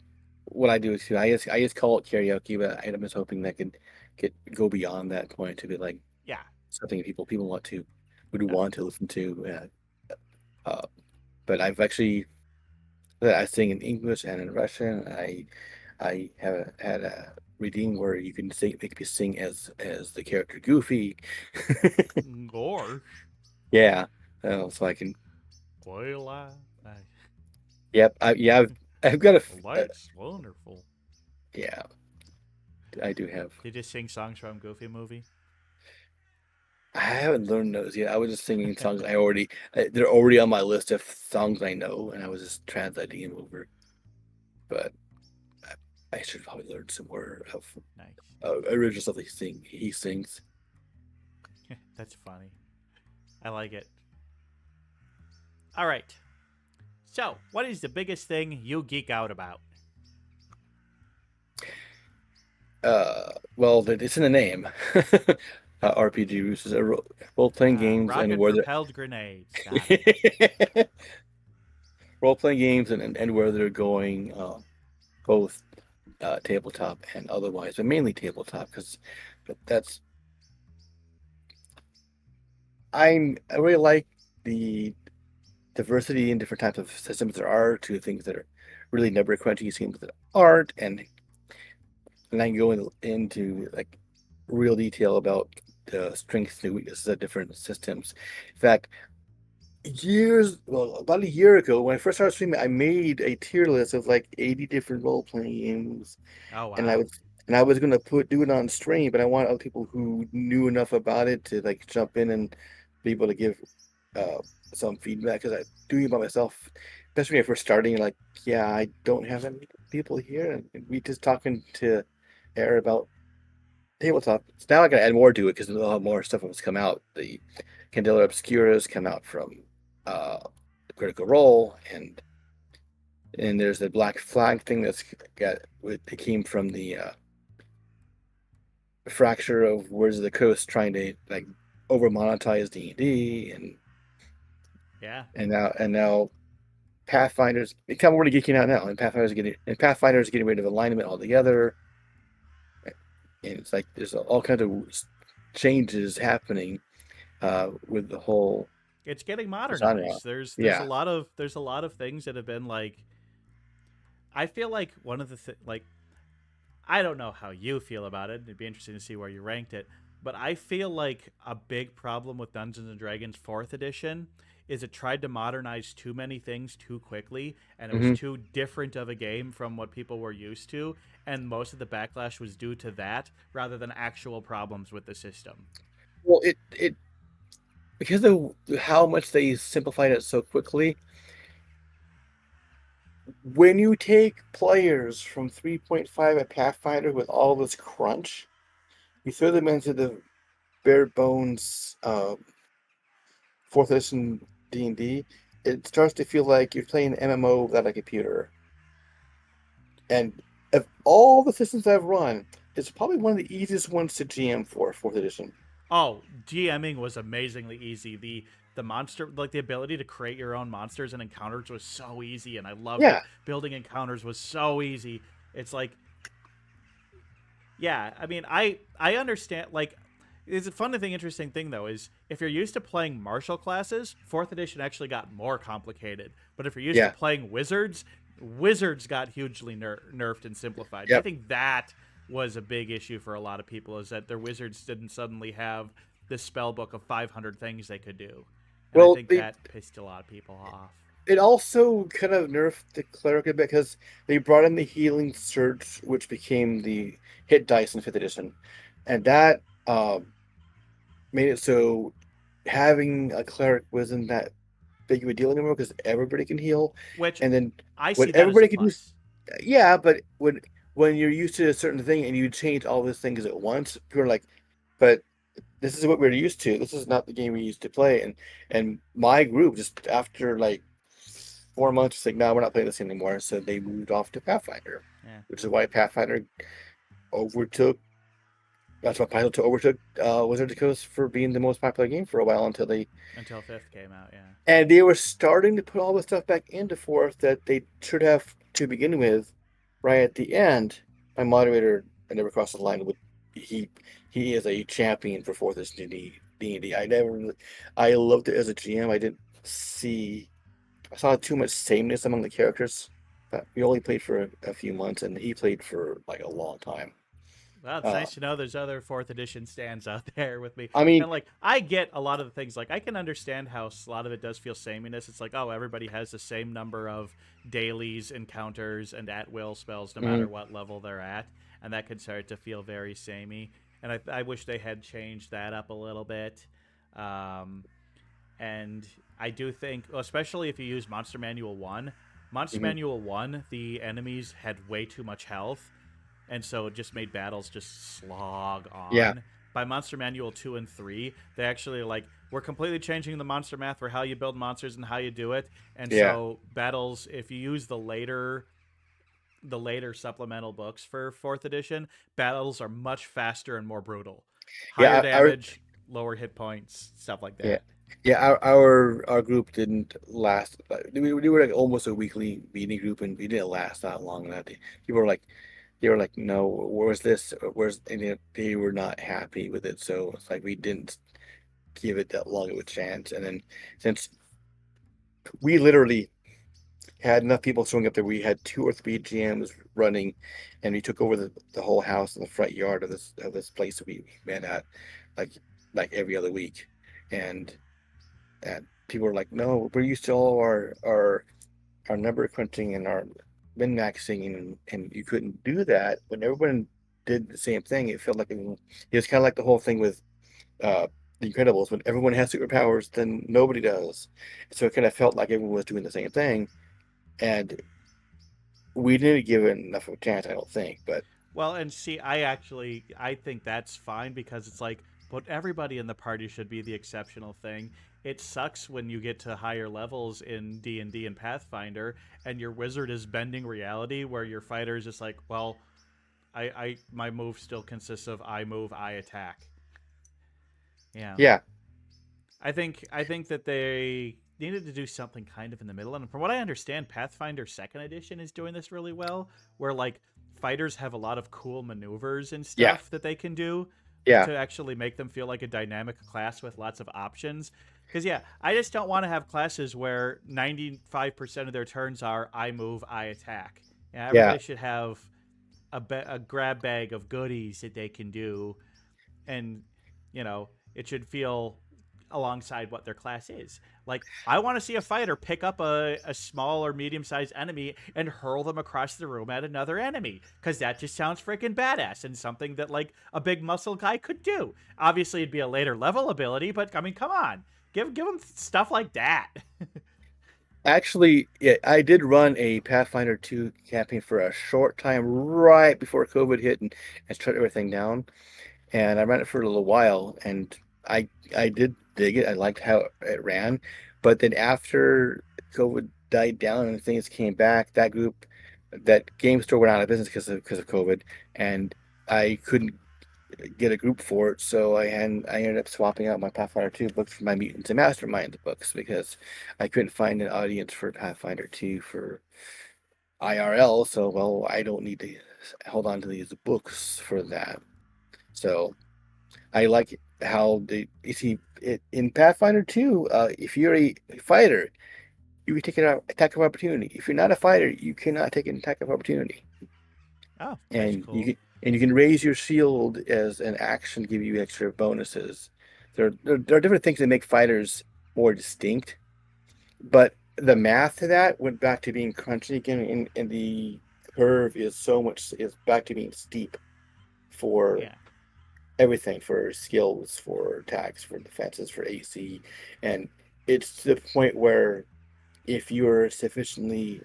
what I do too. I just call it karaoke, but I'm just hoping that could go beyond that point to be like Yeah. something people would Yeah. want to listen to. Uh, but I sing in English and in Russian. I have had a redeem where you can sing, make me sing as the character Goofy. Gosh. Yeah, so I can. Well, Yep, I've got that's wonderful. yeah, I do have. Did you sing songs from Goofy movie? I haven't learned those yet. I was just singing songs they're already on my list of songs I know, and I was just translating them over. But I should probably learn some more of Nice. original stuff he sings. That's funny. I like it. All right. So, what is the biggest thing you geek out about? Well, it's in the name. RPG Rooster, role-playing games, and Rocket where propelled grenades. Got it. they're role-playing games and where they're going, both tabletop and otherwise, but mainly tabletop because that's I really like the diversity in different types of systems there are to things that are really number crunching schemes that aren't, and I can go into like real detail about the strengths and weaknesses of different systems. In fact, about a year ago, when I first started streaming, I made a tier list of like 80 different role playing games, Oh and I wow. was and I was gonna do it on stream, but I want other people who knew enough about it to like jump in and be able to give uh, some feedback because I doing it by myself, especially when I first starting. Like, yeah, I don't have any people here, and we just talking to air about tabletop. So now I gotta add more to it because a lot more stuff has come out. The Candela Obscuras come out from uh, Critical Role, and there's the Black Flag thing it came from the fracture of Words of the Coast trying to like over monetize D&D Yeah. and now Pathfinder's it's kind of already geeking out now, and Pathfinder's getting rid of alignment altogether, and it's like there's all kinds of changes happening with the whole It's getting genre. modernized. There's Yeah. a lot of things that have been like I feel like one of the like I don't know how you feel about it. It'd be interesting to see where you ranked it. But I feel like a big problem with Dungeons and Dragons 4th edition is it tried to modernize too many things too quickly, and it was Hmm. too different of a game from what people were used to, and most of the backlash was due to that rather than actual problems with the system. Well, it because of how much they simplified it so quickly. When you take players from 3.5 at Pathfinder with all this crunch, you throw them into the bare bones fourth edition D&D, it starts to feel like you're playing an MMO without a computer. And of all the systems I've run, it's probably one of the easiest ones to GM for fourth edition. Oh, GMing was amazingly easy. The monster like the ability to create your own monsters and encounters was so easy and I loved it. Yeah. Building encounters was so easy. It's like yeah, I mean I understand like it's a fun thing interesting thing though is if you're used to playing martial classes, 4th edition actually got more complicated. But if you're used to Yeah. playing wizards, wizards got hugely nerfed and simplified. And I Yep. think that was a big issue for a lot of people is that their wizards didn't suddenly have this spell book of 500 things they could do. And I Well, think that pissed a lot of people off. it also kind of nerfed the cleric a bit because they brought in the healing surge, which became the hit dice in fifth edition, and that made it so having a cleric wasn't that big of a deal anymore because everybody can heal, Which and then I when see that as a everybody can do, plus. yeah, but when you're used to a certain thing and you change all those things at once, people are like, but this is what we're used to. This is not the game we used to play. And my group just after like 4 months, was like, no, we're not playing this anymore. So they moved off to Pathfinder, Yeah. which is why Pathfinder overtook. That's why Pathfinder overtook Wizards of the Coast for being the most popular game for a while until they Until 5th came out, yeah. and they were starting to put all the stuff back into fourth that they should have to begin with, right at the end. My moderator, I never crossed the line with he he is a champion for fourth edition D&D. I loved it as a GM. I saw too much sameness among the characters. But we only played for a few months, and he played for like a long time. Well, it's Uh, nice to know there's other fourth edition stands out there with me. I mean, And like, I get a lot of the things. Like, I can understand how a lot of it does feel sameness. It's like, oh, everybody has the same number of dailies, encounters, and at will spells, no matter mhm, what level they're at, and that can start to feel very samey. And I wish they had changed that up a little bit. Um, and I do think, especially if you use Monster Manual 1, Monster mhm. Manual 1, the enemies had way too much health, and so it just made battles just slog Yeah, on. By Monster Manual 2 and 3, they actually like we're completely changing the monster math for how you build monsters and how you do it. And yeah, so battles, if you use the later supplemental books for 4th edition, battles are much faster and more brutal. Higher yeah. damage, lower hit points, stuff like Yeah, that. yeah. Our group didn't last. We were like almost a weekly meeting group, and we didn't last that long. That people were like, no, where's this? Where's and they were not happy with it. So it's like we didn't give it that long of a chance. And then since we literally had enough people showing up that we had 2 or 3 GMs running, and we took over the whole house and the front yard of this place that we met at, like every other week, and people were like, no, we're used to all our number crunching and our min maxing, and you couldn't do that when everyone did the same thing. It felt like it was kind of like the whole thing with uh, the Incredibles. When everyone has superpowers, then nobody does. So it kind of felt like everyone was doing the same thing, and we didn't give it enough of a chance, I don't think. But Well, and see, I think that's fine because it's like, but everybody in the party should be the exceptional thing. It sucks when you get to higher levels in D&D and Pathfinder and your wizard is bending reality where your fighter is just like, well, I my move still consists of I move, I attack. Yeah. yeah, I think that they needed to do something kind of in the middle. And from what I understand, Pathfinder Second Edition is doing this really well, where like fighters have a lot of cool maneuvers and yeah, stuff that they can do yeah, to actually make them feel like a dynamic class with lots of options. Because yeah, I just don't want to have classes where 95% of their turns are I move, I attack. Yeah, yeah. everybody should have a grab bag of goodies that they can do, and it should feel alongside what their class is. Like, I want to see a fighter pick up a small or medium-sized enemy and hurl them across the room at another enemy, because that just sounds freaking badass and something that like a big muscle guy could do. Obviously it'd be a later level ability, but I mean, come on, give them stuff like that. Actually, yeah, I did run a Pathfinder 2 campaign for a short time right before COVID hit and shut everything down. And I ran it for a little while, and I did dig it. I liked how it ran, but then after COVID died down and things came back, that game store went out of business because of COVID, and I couldn't get a group for it, so I ended up swapping out my Pathfinder 2 books for my Mutants and Masterminds books because I couldn't find an audience for Pathfinder 2 for IRL. So well, I don't need to hold on to these books for that. So I like how you see it in Pathfinder 2. If you're a fighter, you can take an attack of opportunity. If you're not a fighter, you cannot take an attack of opportunity, Oh, that's and cool. you can raise your shield as an action, give you extra bonuses. There are different things that make fighters more distinct, but the math to that went back to being crunchy again, and the curve is back to being steep for Yeah. everything, for skills, for attacks, for defenses, for AC. And it's to the point where if you're sufficiently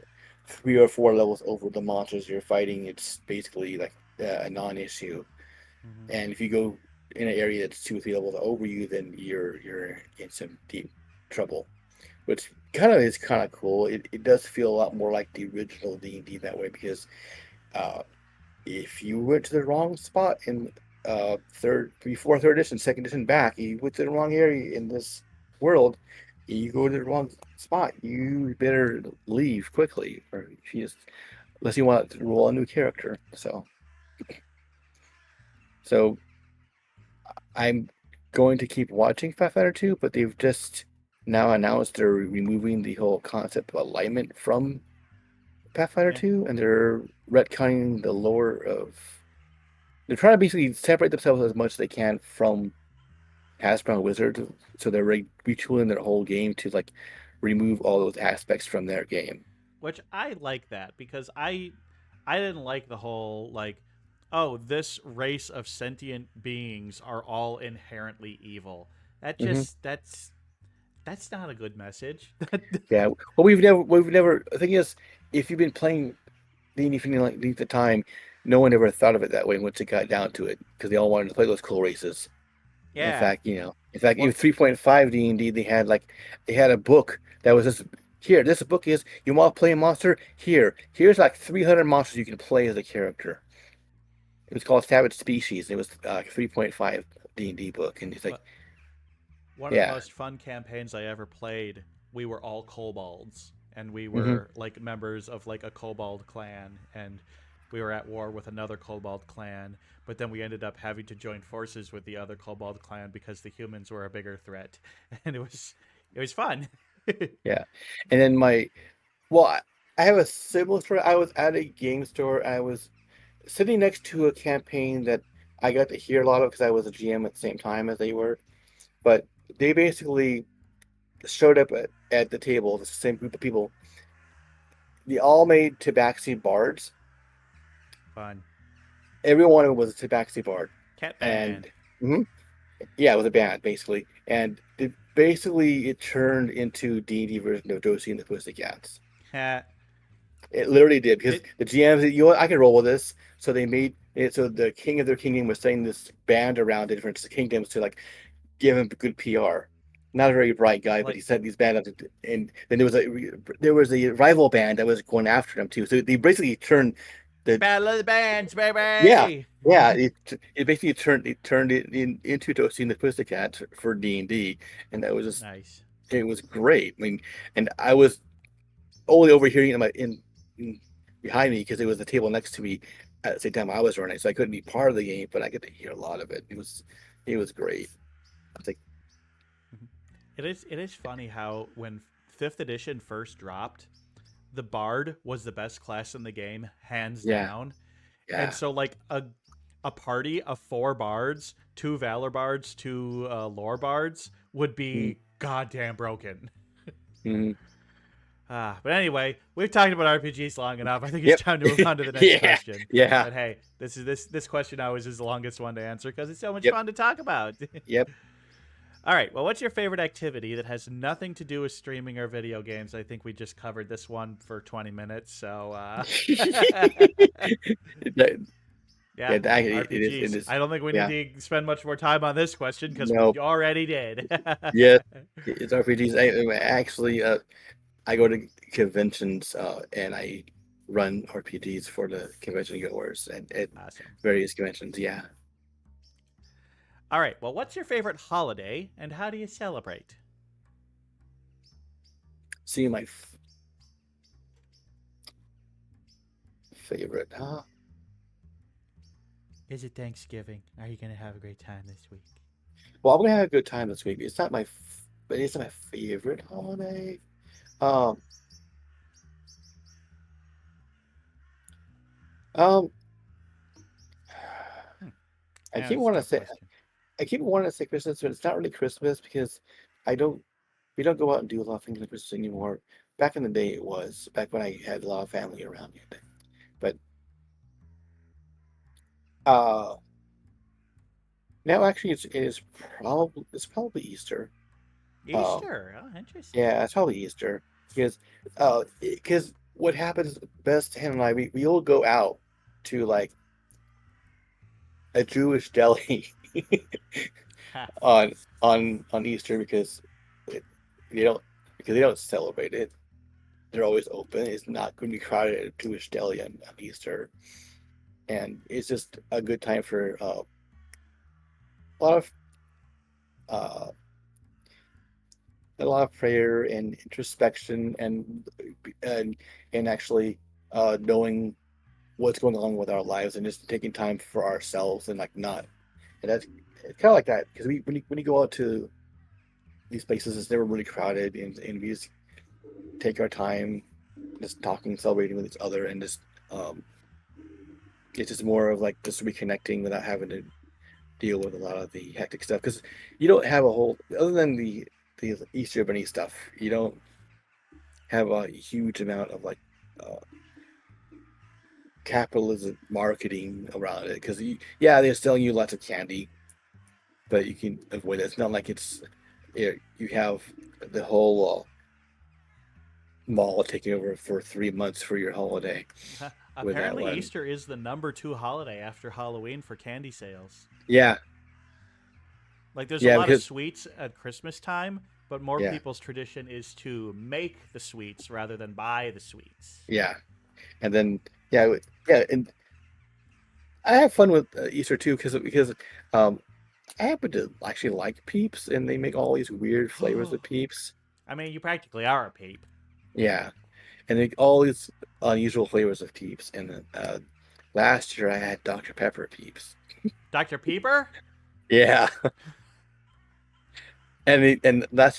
3 or 4 levels over the monsters you're fighting, it's basically like a non-issue. Hmm. And if you go in an area that's 2 or 3 levels over you, then you're in some deep trouble, which is kind of cool. It does feel a lot more like the original D&D that way, because uh, if you went to the wrong spot in before third edition, second edition back, you went to the wrong area in this world, you go to the wrong spot, you better leave quickly, or if you just unless you want to roll a new character. So I'm going to keep watching Pathfinder 2, but they've just now announced they're removing the whole concept of alignment from Pathfinder Yeah. 2, and they're retconning the lore of they're trying to basically separate themselves as much as they can from Hasbro and Wizard, so they're retooling their whole game to like remove all those aspects from their game. Which I like that because I didn't like the whole like, oh, this race of sentient beings are all inherently evil. That Hmm. just that's not a good message. Yeah. Well, we've never. The thing is, if you've been playing D&D for any length of time, no one ever thought of it that way once it got down to it, because they all wanted to play those cool races. In Yeah. fact, in fact, What even 3.5 D&D, they had a book that was just here. This book is you want to play a monster? Here's like 300 monsters you can play as a character. It was called Savage Species. It was 3.5 D&D book, and it's like, what one of the yeah. most fun campaigns I ever played, we were all kobolds and we Hmm. were like members of like a kobold clan and we were at war with another kobold clan, but then we ended up having to join forces with the other kobold clan because the humans were a bigger threat. And it was fun. Yeah. And then well, I have a similar story. I was at a game store. I was sitting next to a campaign that I got to hear a lot of because I was a GM at the same time as they were. But they basically showed up at the table, the same group of people. They all made Tabaxi bards. Fun. Every one of them was a Tabaxi bard. Cat And band. mhm, yeah, it was a band basically. And it turned into D&D version of Josie and the Pussycats. Ha. It literally did because It the GM said, you know what, I can roll with this. So they made it so the king of their kingdom was setting this band around the different kingdoms to like give him good PR. Not a very bright guy, but he like set these bands up, and then there was a rival band that was going after him too. So they basically turned the Battle of the Bands, yeah, baby. yeah. It basically turned it into Toasting the Pussycat for D&D, and that was just Nice. it was great. I mean, and I was only overhearing it in behind me because it was the table next to me at the same time I was running, so I couldn't be part of the game, but I get to hear a lot of it. It was great. I was like, It is funny how when fifth edition first dropped, the bard was the best class in the game, hands yeah, down. And yeah. so like a party of four bards, two valor bards, two lore bards would Mm-hmm. be goddamn broken. Mm-hmm. But anyway, we've talked about RPGs long enough. I think it's Yep. time to move on to the next Yeah, question. yeah, But hey, this question always is the longest one to answer because it's so much yep, fun to talk about. yep. All right. Well, what's your favorite activity that has nothing to do with streaming or video games? I think we just covered this one for 20 minutes. So, That- yeah, yeah, it is. It RPGs. is. I don't think we need Yeah. to spend much more time on this question because we No. already did. Yes. It's RPGs. Actually, I go to conventions and I run RPGs for the convention goers at Awesome. various conventions. Yeah. All right. Well, what's your favorite holiday and how do you celebrate? See my favorite. Is it Thanksgiving? Are you going to have a great time this week? Well, I'm gonna have a good time this week. But it's not my favorite holiday. Um, um, Hmm. I Yeah, keep that's a wanting to tough say question. I keep wanting to say Christmas, but it's not really Christmas because I don't we don't go out and do a lot of things like Christmas anymore. Back in the day, it was back when I had a lot of family around me. But uh, now actually, it's probably Easter. Um, Easter. Oh, interesting. yeah, it's probably Easter because what happens best, Hannah and I, we all go out to like a Jewish deli Ha. on on Easter it, they don't because they don't celebrate it. They're always open. It's not going to be crowded at a Jewish deli on Easter, and it's just a good time for a lot of uh, a lot of prayer and introspection and and actually knowing what's going on with our lives and just taking time for ourselves and like not and that's it's kind of like that because when you go out to these places it's never really crowded and we just take our time just talking celebrating with each other and just um It's just more of like just reconnecting without having to deal with a lot of the hectic stuff because you don't have a whole other than the Easter Bunny stuff. You don't have a huge amount of like uh, capitalism marketing around it because yeah, they're selling you lots of candy, but you can avoid it. It's not like you have the whole mall taking over for 3 months for your holiday with that Apparently, one. Easter is the #2 holiday after Halloween for candy sales. Yeah, Like, there's a yeah, lot of because sweets at Christmas time, but more yeah, people's tradition is to make the sweets rather than buy the sweets. yeah, and then yeah, and I have fun with Easter too because um, I happen to actually like Peeps, and they make all these weird flavors of Peeps. I mean, you practically are a peep. Yeah, and they, all these unusual flavors of Peeps. And then last year I had Dr. Pepper Peeps. Dr. Peeper? Yeah, and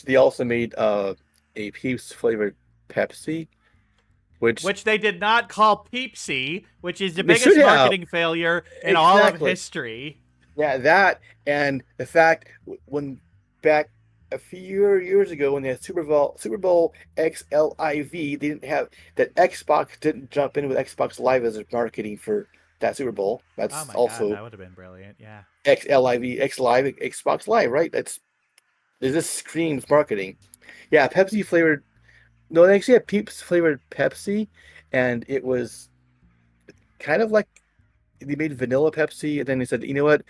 they also made a Peeps flavored Pepsi, which Which they did not call Peepsy, which is the they should biggest have. marketing failure in all of Exactly. history. Yeah, that and the fact when back a few years ago when they had Super Bowl XLIV, they didn't have that Xbox didn't jump in with Xbox Live as a marketing for that Super Bowl. Oh That's my god, also that would have been brilliant. Yeah. XLIV, X Live, Xbox Live, right? It just screams marketing. Yeah, Pepsi flavored. No, they actually had Peeps flavored Pepsi, and it was kind of like they made vanilla Pepsi, and then they said, you know what?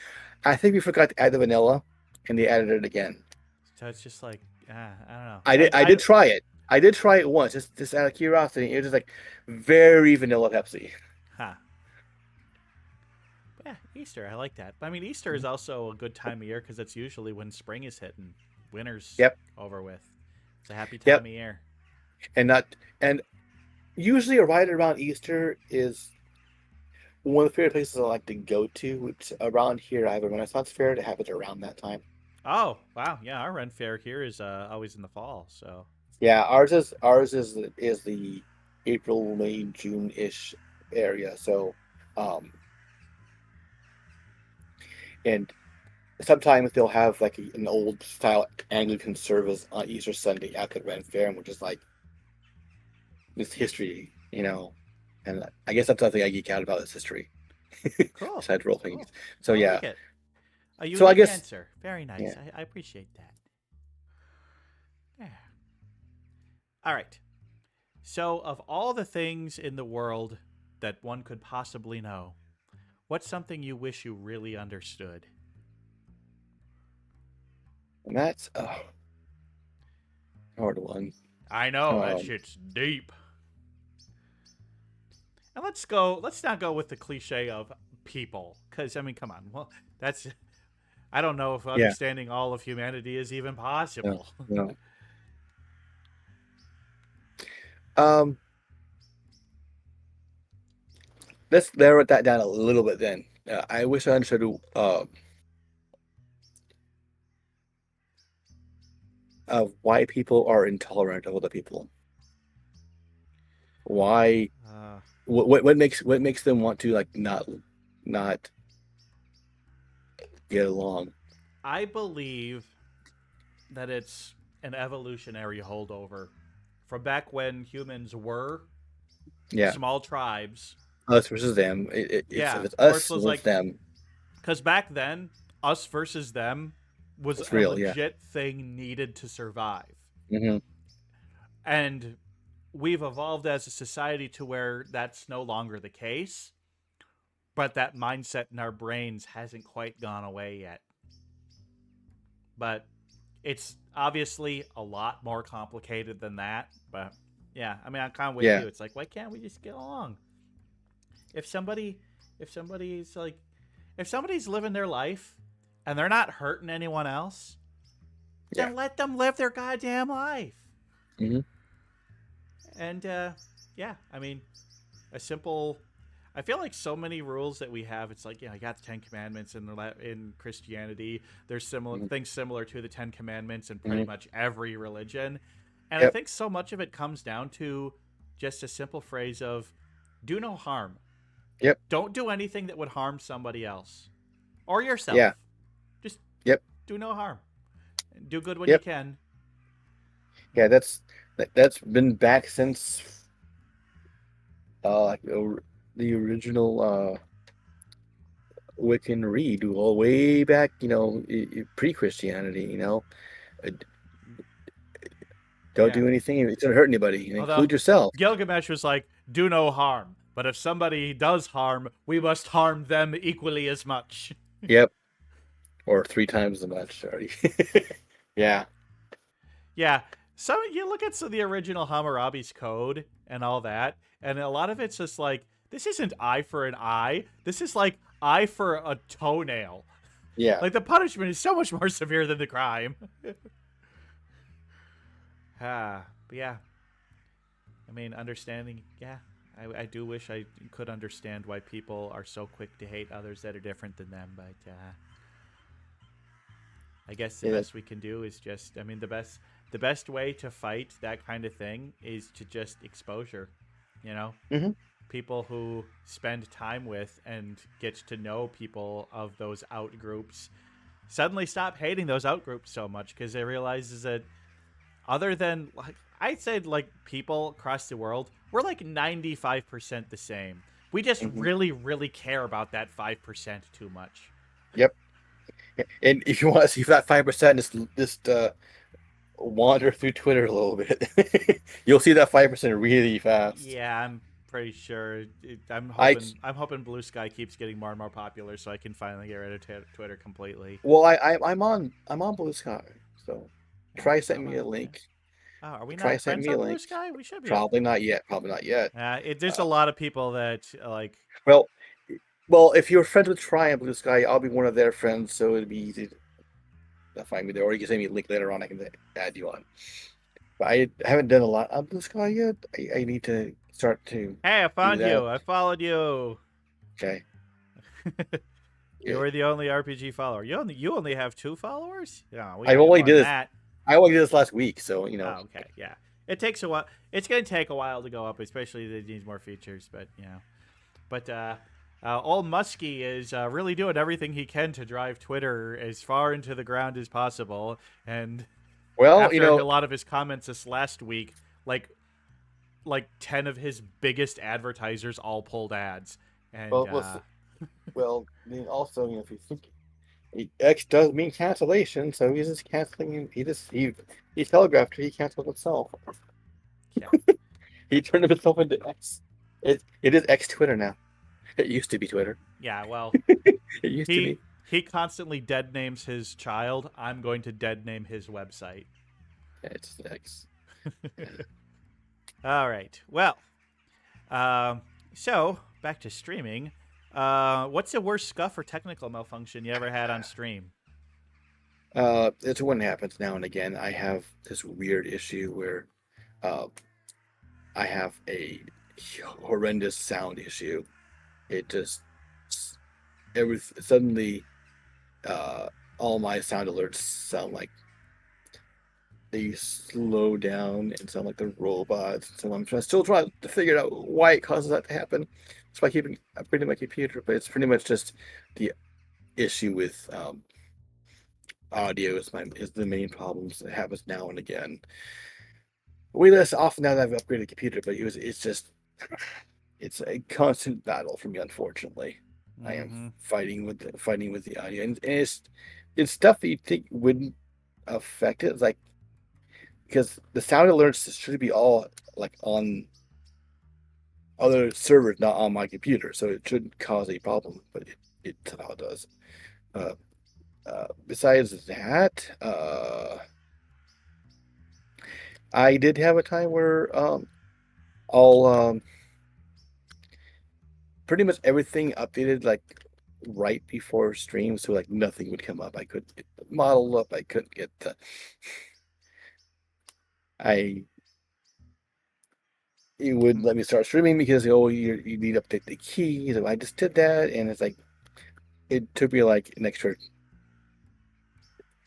I think we forgot to add the vanilla, and they added it again. So it's just like, I don't know. I did I did try it. I did try it once, just out of curiosity. It was just like very vanilla Pepsi. Huh. But yeah, Easter. I like that. But I mean, Easter is also a good time of year because it's usually when spring is hitting, winter's Yep, over with. It's a happy time yep. of year. And not and usually right around Easter is one of the favorite places I like to go to. It's around here. I have a Renaissance fair to have it around that time. Oh wow, yeah. Our Ren Fair here is always in the fall. So Yeah, ours is the April, May, June-ish area. So, um, and sometimes they'll have like an old style Anglican service on Easter Sunday at the Ren Fair, which is like this history, you know. And I guess that's something I geek out about is history, cool, besides role playing. cool. So I yeah, like it. A so I unique guess answer. Very nice. yeah. I appreciate that. Yeah. All right. So, of all the things in the world that one could possibly know, what's something you wish you really understood? And that's hard one. I know that Um, shit's deep. And let's not go with the cliche of people cuz I mean, come on. Well, that's I don't know if yeah, understanding all of humanity is even no, possible. no. Um, let's narrow that down a little bit then. I wish I understood why people are intolerant of other people. Why? uh, What makes them want to like not get along? I believe that it's an evolutionary holdover from back when humans were Yeah, small tribes. us versus them. It's if Yeah, it's where it us was against like, them, because back then, us versus them was it's a real. Yeah. legit thing needed to survive. Hmm. And we've evolved as a society to where that's no longer the case, but that mindset in our brains hasn't quite gone away yet. But it's obviously a lot more complicated than that. But yeah, I mean, I'm kind of with Yeah. you. It's like, why can't we just get along? If somebody, if somebody's like, if somebody's living their life and they're not hurting anyone else, Yeah. then let them live their goddamn life. Hmm. And yeah, I mean, a simple. I feel like so many rules that we have. It's like, you got the Ten Commandments in Christianity. There's similar Hmm. things similar to the Ten Commandments in pretty Hmm. much every religion, and I Yep. think so much of it comes down to just a simple phrase of "do no harm." Yep. Don't do anything that would harm somebody else or yourself. Yeah. Just Yep. do no harm. Do good when you Yep. can. Yeah. That's been back since like the original Wiccan Reed, all way back, pre-Christianity. Uh, Don't Yeah. do anything it's gonna hurt anybody, Although include yourself. Gilgamesh was like, do no harm. But if somebody does harm, we must harm them equally as much. Yep. Or three times as much. Sorry. Yeah. Yeah. So you look at the original Hammurabi's code and all that, and a lot of it's just like, this isn't eye for an eye. This is like eye for a toenail. Yeah. Like the punishment is so much more severe than the crime. But yeah. I mean, understanding, yeah. I do wish I could understand why people are so quick to hate others that are different than them, but I guess the Yeah. best we can do is just, I mean, the best way to fight that kind of thing is to just exposure, you know? Mhm. People who spend time with and get to know people of those out groups suddenly stop hating those out groups so much because they realize that other than, like, I'd say, like, people across the world, we're like 95% the same. We just Mhm. really, really care about that 5% too much. Yep. And if you want to see that 5%, just wander through Twitter a little bit. You'll see that 5% really fast. Yeah, I'm pretty sure. I'm I hoping. I'm hoping Blue Sky keeps getting more and more popular, so I can finally get rid of Twitter completely. well, I'm on Blue Sky, so Oh, try so sending am me a I. Okay. link. Oh, are we Try not sending friends me a on Blue link. Sky? We should be. Probably not yet. Probably not yet. There's a Uh, lot of people that like. well, if you're friends with Try on Blue Sky, I'll be one of their friends, so it'd be easy to find me there. Or you can send me a link later on. I can add you on. But I haven't done a lot on Blue Sky yet. I need to start to Hey, I do found that. you. I followed you. Okay. You Yeah. were the only RPG follower. You only have 2 followers? Yeah, we I gotta get only more did than this. that. I only did this last week, so Oh, okay, yeah. It takes a while. It's gonna take a while to go up, especially if it needs more features. But old Muskie is really doing everything he can to drive Twitter as far into the ground as possible. And Well, after a lot of his comments this last week, like 10 of his biggest advertisers all pulled ads. And well, I mean, also, if you think X does mean cancellation, so he's just canceling. He telegraphed it. He canceled himself. yeah, He turned himself into X. It is X Twitter now. It used to be Twitter. yeah. Well, It used to he be. he constantly dead names his child. I'm going to dead name his website. Yeah, it's X. All right. Well, so back to streaming. What's the worst scuff or technical malfunction you ever had on stream? It's when it happens now and again. I have this weird issue where uh, I have a horrendous sound issue. It just every suddenly all my sound alerts sound like they slow down and sound like they're robots. So I'm still trying to figure out why it causes that to happen. So I keep upgrading my computer, but it's pretty much just the issue with audio is the main problems that happens now and again. Way less often now that I've upgraded the computer, but it's just it's a constant battle for me, unfortunately. I Mm-hmm. am fighting with the audio, and it's stuff that you think wouldn't affect it. It's like because the sound alerts should be all like on other servers, not on my computer, so it shouldn't cause a problem, but it somehow does. Uh, Besides that, I did have a time where all pretty much everything updated like right before stream, so like nothing would come up. I couldn't get the model up. I couldn't get the. I It wouldn't let me start streaming because you need to update the keys. And I just did that, and it's like it took me like an extra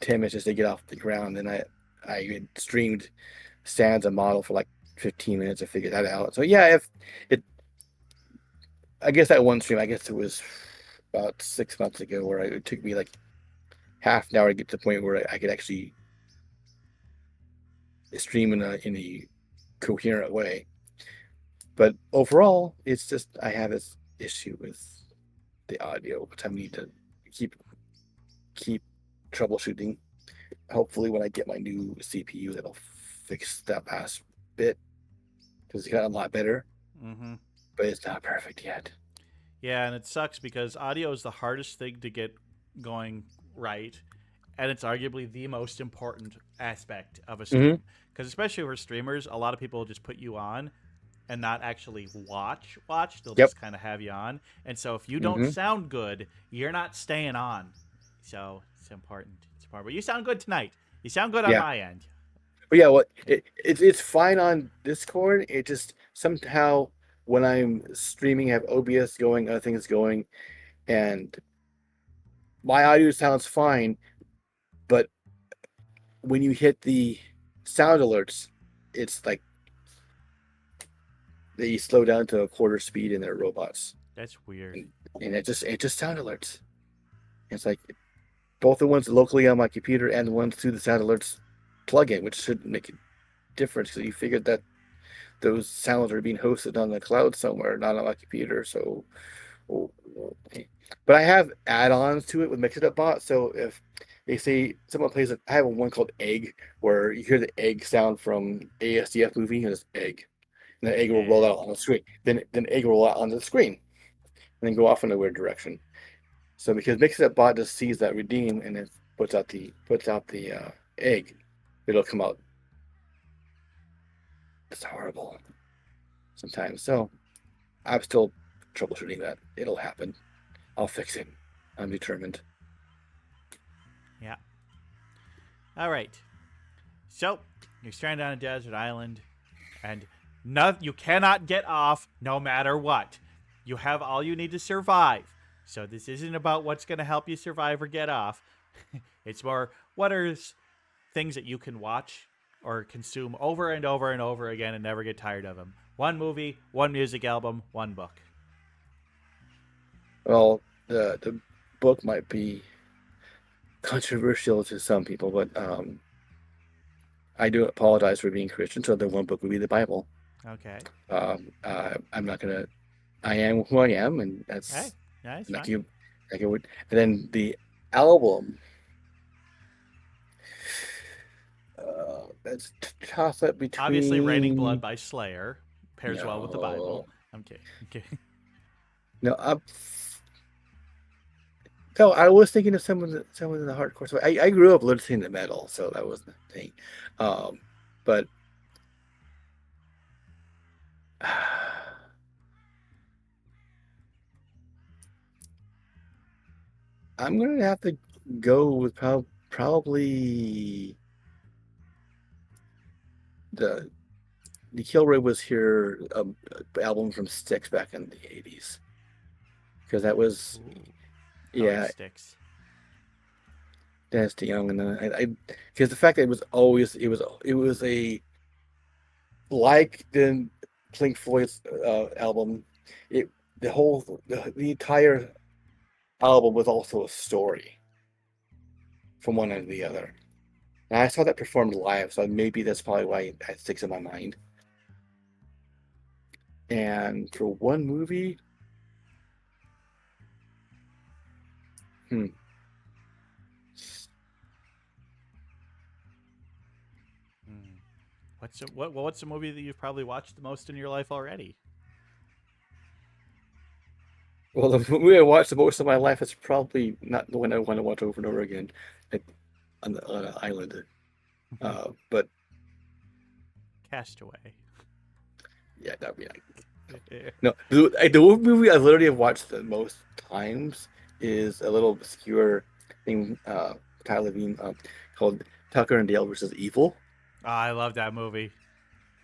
10 minutes just to get off the ground. And I had streamed Sans a model for like 15 minutes to figure that out. So yeah, if it I guess that one stream, I guess it was about 6 months ago, where it took me like half an hour to get to the point where I could actually stream in a coherent way. But overall, it's just I have this issue with the audio, which I need to keep keep troubleshooting. Hopefully, when I get my new CPU, that'll fix that last bit because it's gotten a lot better, Mm-hmm. but it's not perfect yet. Yeah, and it sucks because audio is the hardest thing to get going right, and it's arguably the most important aspect of a Hmm. stream. Because especially for streamers, a lot of people will just put you on and not actually watch. They'll Yep. just kind of have you on, and so if you don't Hmm. sound good, you're not staying on. So it's important. It's important. But you sound good tonight. You sound good on Yeah. my end. But yeah, what it's fine on Discord. It just somehow when I'm streaming, I have OBS going, other things going, and my audio sounds fine. But when you hit the sound alerts, it's like they slow down to a quarter speed in their robots, That's weird. and it just sound alerts. It's like both the ones locally on my computer and the ones through the sound alerts plugin, which should make a difference because you figured that those sounds are being hosted on the cloud somewhere, not on my computer. So, oh, okay. But I have add-ons to it with Mixit Bot. So if they say someone plays it, I have one called Egg, where you hear the egg sound from ASDF movie, and it's egg, and the egg will roll Egg. out on the screen. Then egg will roll out onto the screen, and then go off in a weird direction. So because Mixit Bot just sees that redeem and it puts out the egg, it'll come out. It's horrible sometimes. So I'm still troubleshooting that. It'll happen. I'll fix it. I'm determined. Yeah. All right. So you're stranded on a desert island, and you cannot get off no matter what. You have all you need to survive. So this isn't about what's going to help you survive or get off. It's more what are things that you can watch or consume over and over and over again and never get tired of them. One movie, one music album, one book. Well, the book might be controversial to some people, but I do apologize for being Christian. So the one book would be the Bible. Okay. I'm not gonna. I am who I am, and Hey, that's yeah, it's like fine. you. Like it would. And then the album. That's toss up Obviously, Raining Blood between. by Slayer pairs well with the No, Bible. I'm kidding. Okay. no. No, I was thinking of someone in the hardcore. So I grew up listening to metal, so that was the thing. Um, but I'm gonna have to go with probably the the Kilroy was here album from Styx back in the '80s because that was Ooh, I like yeah, Sticks. Dennis DeYoung, and then I because the fact that it was a like the Pink Floyd's album, it the entire album was also a story from one end to the other. And I saw that performed live, so maybe that's probably why it sticks in my mind. And for one movie, hmm, Hmm. What's a movie that you've probably watched the most in your life already? well, the movie I watched the most of my life is probably not the one I want to watch over and over again at, on an island. But Castaway. yeah, that'd be like no. The movie I literally have watched the most times is a little obscure thing, Tyler Levine, called Tucker and Dale versus Evil. Oh, I love that movie.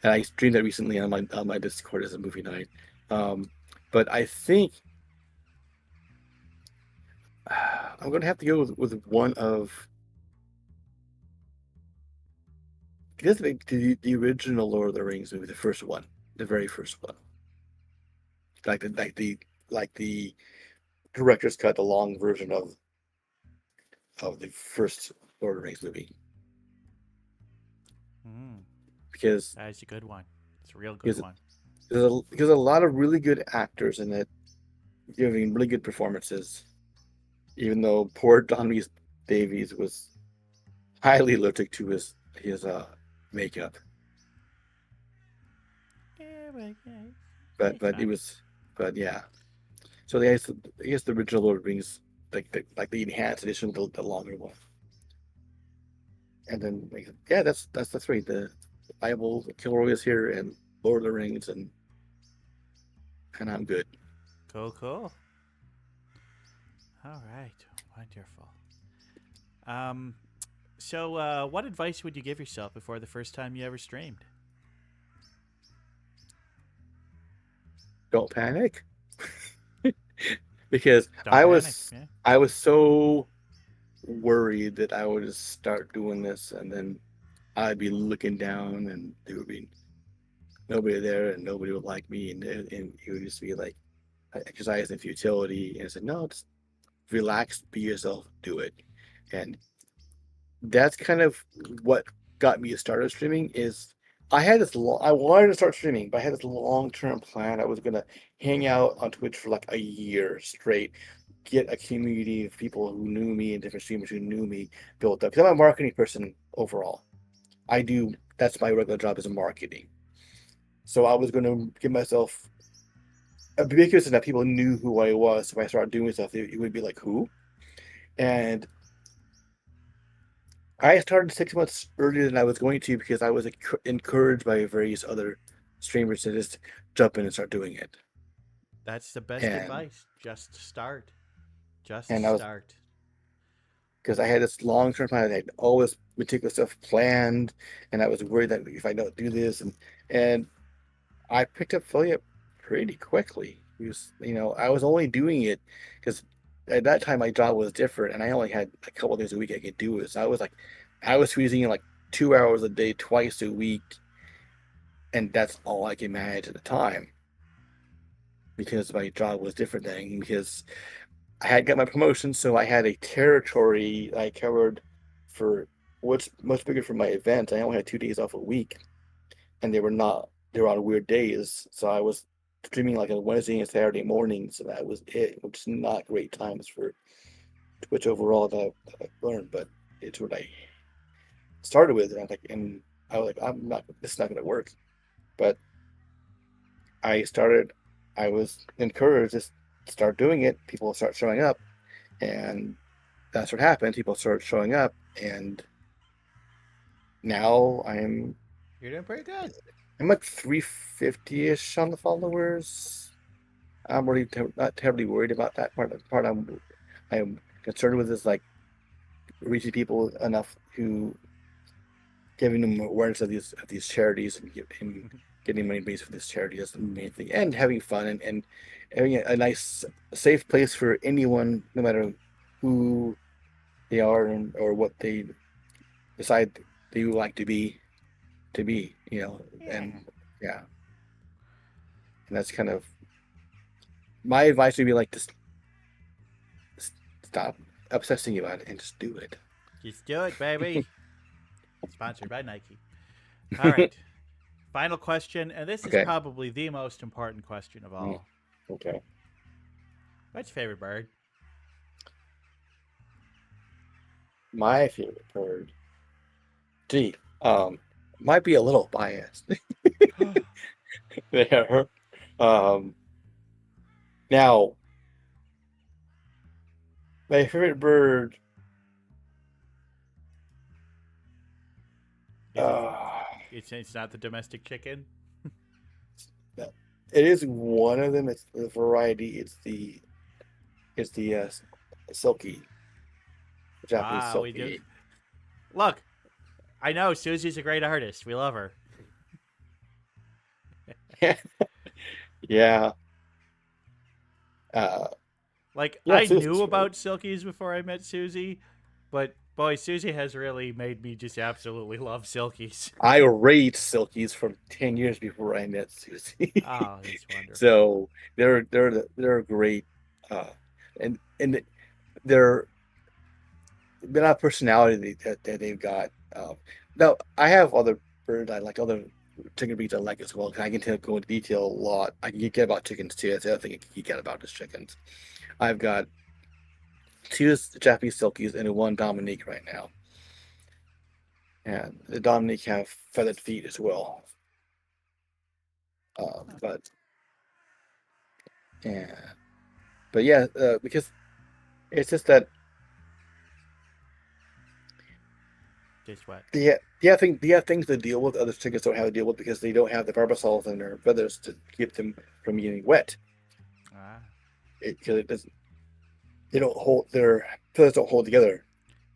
And I streamed that recently on my Discord as a movie night. Um, but I think I'm gonna have to go with one of I guess the original Lord of the Rings movie, the first one, the very first one, like the like the director's cut, the long version of the first Lord of the Rings movie, Mm, because that is a good one. It's a real good because one. because a lot of really good actors in it giving really good performances, even though poor Don Rhys Davies was highly allergic to his makeup. Yeah, but yeah, But he's but it fine. was but yeah. So I guess the original Lord of the Rings, like the enhanced edition, the longer one, and then like, yeah, that's right. The Bible, Kilroy is here, and Lord of the Rings, and I'm good. Cool, cool. All right, wonderful. Um, so what advice would you give yourself before the first time you ever streamed? Don't panic, because Don't I panic. was Yeah. I was so worried that I would just start doing this, and then I'd be looking down, and there would be nobody there, and nobody would like me, and it would just be like exercise in futility. And I said, no, just relax, be yourself, do it. And that's kind of what got me started streaming. Is I wanted to start streaming, but I had this long-term plan. I was gonna hang out on Twitch for like a year straight, get a community of people who knew me and different streamers who knew me built up. Because I'm a marketing person overall. That's my regular job, is marketing. So I was gonna give myself ubiquitous enough people knew who I was. So if I started doing stuff, it would be like, who? And I started 6 months earlier than I was going to, because I was encouraged by various other streamers to just jump in and start doing it. That's the best And advice. Just start. Just and I was start. because I had this long term plan. I had all this meticulous stuff planned, and I was worried that if I don't do this, and I picked up affiliate pretty quickly. Because I was only doing it because at that time my job was different, and I only had a couple days a week I could do it. So I was squeezing in like 2 hours a day, twice a week, and that's all I could manage at the time, because my job was different then. Because I had got my promotion, so I had a territory I covered for what's much bigger for my event. I only had 2 days off a week, and they were on weird days. So I was streaming like on Wednesday and Saturday mornings, so that was it, which is not great times for Twitch overall that I learned, but it's what I started with. And I was like, this is not going to work. But I started, I was encouraged to start doing it. People start showing up, and that's what happened. People started showing up, and now You're doing pretty good. I'm like 350-ish on the followers. I'm really not terribly worried about that part. The part I'm concerned with is like reaching people enough, who giving them awareness of these charities, and getting money based for this charity is the main thing, and having fun, and having a nice safe place for anyone, no matter who they are, or what they decide they would like to be, Yeah. and yeah, and that's kind of my advice would be like, just stop obsessing about it and just do it. Just do it, baby. Sponsored by Nike. All right. Final question, and this is Okay. probably the most important question of Mm, all. okay. What's your favorite bird? My favorite bird. Gee, might be a little biased there. Um, Now, my favorite bird, Is it? uh, It's not the domestic chicken. it is one of them. It's the variety. It's the silky, Japanese Ah, we do. silky. Look, I know Susie's a great artist. We love her. Yeah. Uh, Like yeah, I Susie's knew great. about silkies before I met Susie, but Boy, Susie has really made me just absolutely love Silkies. I raised Silkies for 10 years before I met Susie. Oh, that's wonderful. So they're great, uh, and they're not personality that they've got. Now I have other birds I like, other chicken breeds I like as well. I can go into detail a lot. I can get about chickens too. That's the other thing I can get about is chickens. I've got two Japanese Silkies and one Dominique right now, and the Dominique have feathered feet as well. But yeah, but yeah, because it's just that Just what? they have things to deal with other chickens don't have to deal with because they don't have the barbasols in their feathers to keep them from getting wet. Ah. Because it doesn't, they don't hold their feathers don't hold together.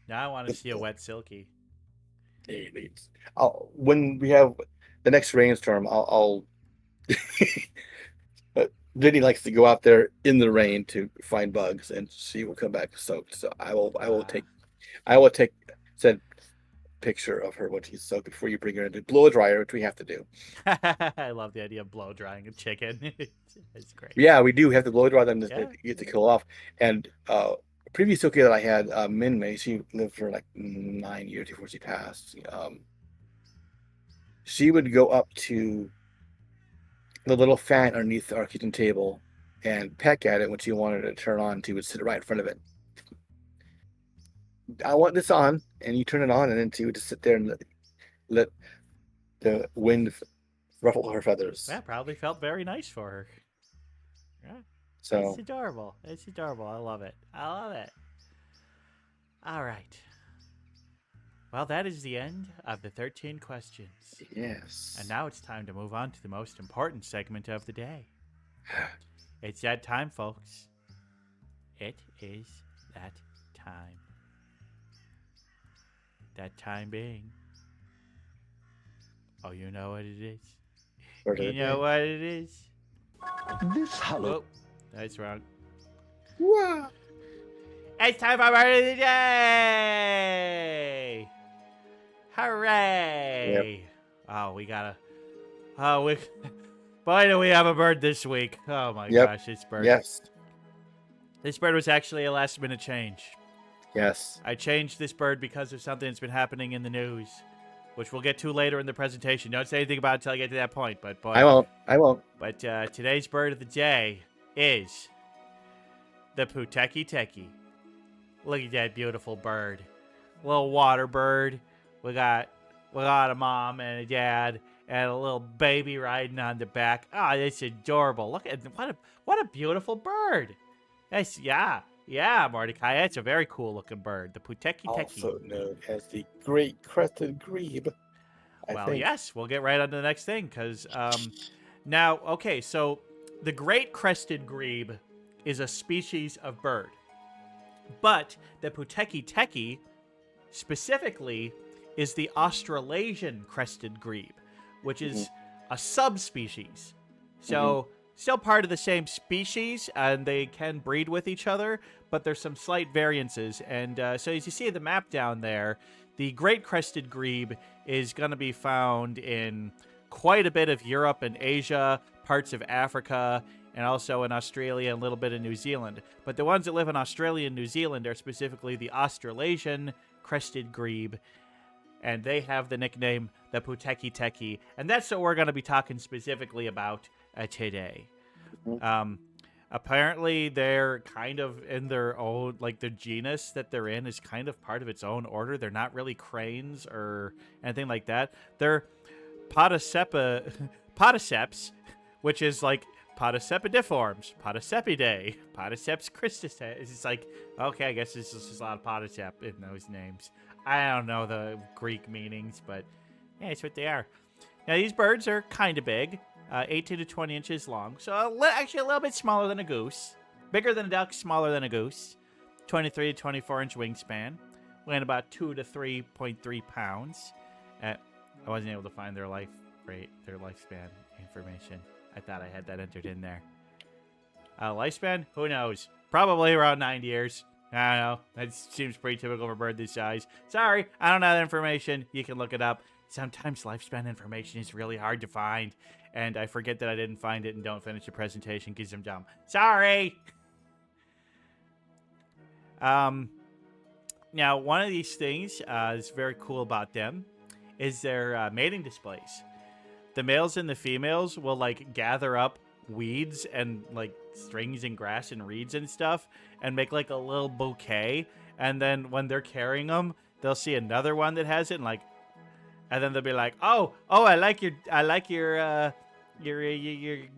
Now I want to see a wet Silky. When we have the next rainstorm, I'll Vinny likes to go out there in the rain to find bugs, and she will come back soaked. So I will take said picture of her when she's soaked before you bring her into blow dryer, which we have to do. I love the idea of blow drying a chicken. It's great. Yeah, we do have to blow dry them to Yeah. get to kill off. And previous Silky that I had, Min Mei, she lived for like 9 years before she passed. She would go up to the little fan underneath our kitchen table and peck at it when she wanted it to turn on. She would sit right in front of it. I want this on, and you turn it on, and then she would just sit there and let the wind ruffle her feathers. That probably felt very nice for her. Yeah. So It's adorable. It's adorable. I love it. I love it. All right. Well, that is the end of the 13 questions. yes, And now it's time to move on to the most important segment of the day. It's that time, folks. It is that time. That time being. Oh, you know what it is? Word of You the know day. what it is? This Halloween. Oh, that's wrong. Wow. It's time for Bird of the Day! Hooray! Oh, we gotta. Oh, we. Boy, do we have a bird this week. Oh my Yep. gosh, this bird. Yes, This bird was actually a last minute change. yes. I changed this bird because of something that's been happening in the news, which we'll get to later in the presentation. Don't say anything about it until I get to that point, but boy. I won't. But today's bird of the day is the Puteki Teki. Look at that beautiful bird. Little water bird. We got a mom and a dad and a little baby riding on the back. Oh, it's adorable. Look at what a beautiful bird. That's yeah, Mordecai. That's a very cool looking bird. The Puteki Teki. Also known as the Great Crested Grebe. Well, I think. yes, we'll get right on to the next thing because now, okay, so the great crested grebe is a species of bird, but the Puteki Teki specifically is the Australasian crested grebe, which is a subspecies. So still part of the same species, and they can breed with each other, but there's some slight variances. And so as you see the map down there, the great crested grebe is going to be found in quite a bit of Europe and Asia, parts of Africa, and also in Australia and a little bit of New Zealand. But the ones that live in Australia and New Zealand are specifically the Australasian crested grebe, and they have the nickname the Puteki Teki, and that's what we're going to be talking specifically about today. Apparently, they're kind of in their own, like the genus that they're in is kind of part of its own order. They're not really cranes or anything like that. They're Podiceps, which is like Podicipediforms, Podicipidae, Podiceps Christus. It's just like, okay, I guess there's just a lot of Podicep in those names. I don't know the Greek meanings, but yeah, it's what they are. Now, these birds are kind of big, 18 to 20 inches long, so actually a little bit smaller than a goose. Bigger than a duck, smaller than a goose. 23 to 24 inch wingspan, weighing about 2 to 3.3 pounds. I wasn't able to find their life rate, their lifespan information. I thought I had that entered in there. Lifespan? Who knows? Probably around 9 years. I don't know. That seems pretty typical for a bird this size. Sorry, I don't have that information. You can look it up. Sometimes lifespan information is really hard to find, and I forget that I didn't find it and don't finish the presentation because I'm dumb. Sorry! Now, one of these things is very cool about them is their mating displays. The males and the females will, like, gather up weeds and, like, strings and grass and reeds and stuff and make, like, a little bouquet. And then when they're carrying them, they'll see another one that has it and, like, and then they'll be like, oh, I like your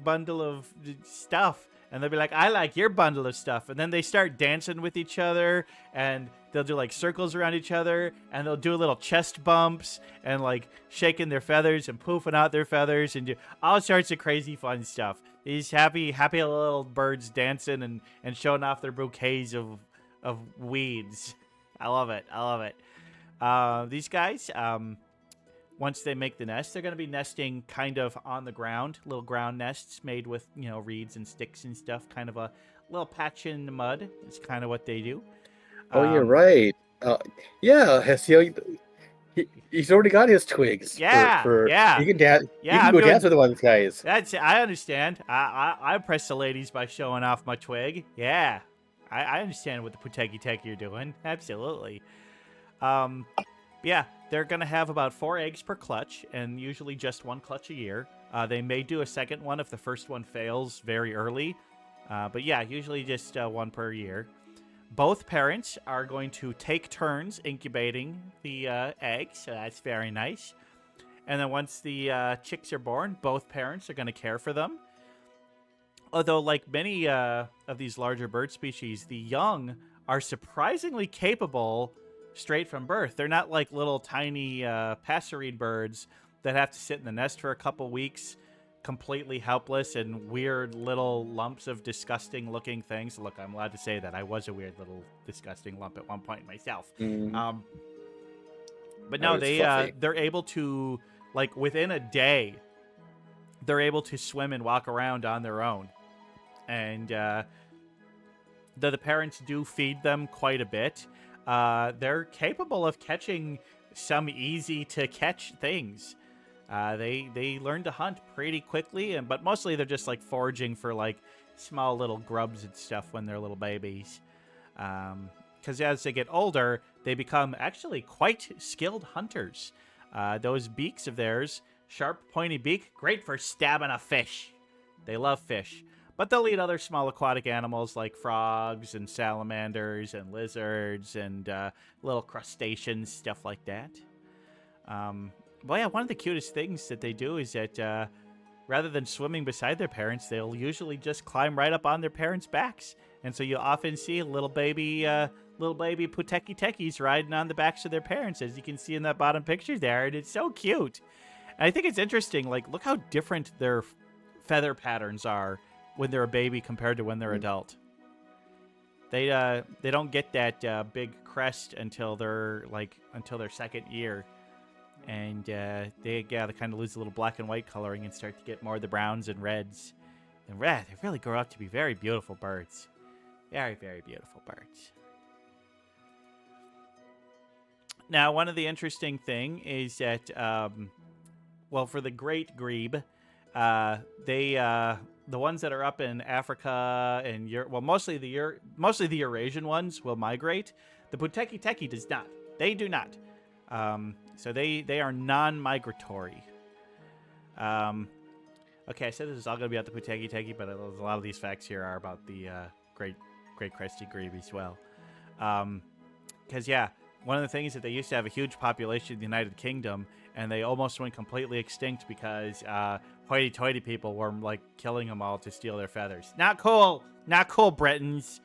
bundle of stuff. And they'll be like, I like your bundle of stuff. And then they start dancing with each other, and they'll do, like, circles around each other, and they'll do little chest bumps and, like, shaking their feathers and poofing out their feathers and do all sorts of crazy fun stuff. These happy little birds dancing and showing off their bouquets of weeds. I love it. These guys, once they make the nest, they're going to be nesting kind of on the ground, little ground nests made with, reeds and sticks and stuff, kind of a little patch in the mud. It's kind of what they do. Oh, you're right. Yeah, he's already got his twigs. Yeah. You can dance. Yeah, you can go dance with one of these guys. I understand. I impress the ladies by showing off my twig. Yeah, I understand what the puteki teki you're doing. Absolutely. Yeah, they're going to have about 4 eggs per clutch, and usually just 1 clutch a year. They may do a second one if the first one fails very early. But yeah, usually just 1 per year. Both parents are going to take turns incubating the eggs, so that's very nice. And then once the chicks are born, both parents are going to care for them. Although, like many of these larger bird species, the young are surprisingly capable straight from birth. They're not like little tiny passerine birds that have to sit in the nest for a couple weeks, completely helpless and weird little lumps of disgusting looking things. Look, I'm allowed to say that I was a weird little disgusting lump at one point myself. But no, they're able to, like, within a day, they're able to swim and walk around on their own. And the parents do feed them quite a bit. They're capable of catching some easy to catch things. They learn to hunt pretty quickly, but mostly they're just like foraging for like small little grubs and stuff when they're little babies. Because as they get older, they become actually quite skilled hunters. Those beaks of theirs, sharp, pointy beak, great for stabbing a fish. They love fish. But they'll eat other small aquatic animals like frogs and salamanders and lizards and little crustaceans, stuff like that. Well, yeah, one of the cutest things that they do is that rather than swimming beside their parents, they'll usually just climb right up on their parents' backs. And so you'll often see little baby puteki tekis riding on the backs of their parents, as you can see in that bottom picture there. And it's so cute. And I think it's interesting, like, look how different their feather patterns are when they're a baby compared to when they're adult. They don't get that big crest until their second year. And they kind of lose a little black and white coloring and start to get more of the browns and reds. And they really grow up to be very beautiful birds. Very, very beautiful birds. Now, one of the interesting thing is that, for the great grebe, the ones that are up in Africa and Europe, mostly the Eurasian ones will migrate. The puteki teki does not. They do not. So they are non-migratory. Okay, I said this is all going to be about the puteki teki, but a lot of these facts here are about the great crested grebe as well. Because one of the things is that they used to have a huge population in the United Kingdom, and they almost went completely extinct because hoity-toity people were like killing them all to steal their feathers. Not cool, Britons,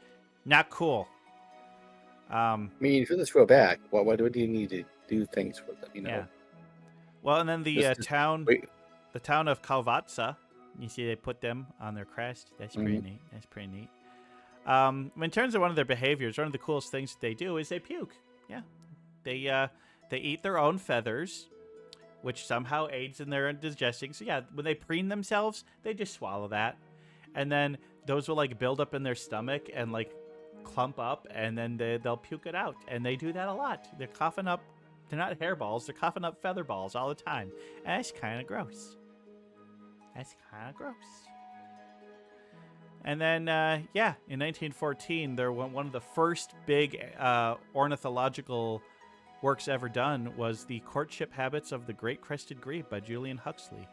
not cool. I mean, if you just go back, why do you need to do things for them? Yeah. Well, and then the town of Kalvatsa, you see they put them on their crest. That's pretty neat. That's pretty neat. In terms of one of their behaviors, one of the coolest things that they do is they puke. Yeah, they eat their own feathers, which somehow aids in their digesting. So yeah, when they preen themselves, they just swallow that, and then those will like build up in their stomach and like clump up, and then they'll puke it out. And they do that a lot. They're coughing up. They're not hairballs. They're coughing up feather balls all the time. And that's kind of gross. That's kind of gross. And then, in 1914, one of the first big ornithological works ever done was The Courtship Habits of the Great Crested Grebe by Julian Huxley.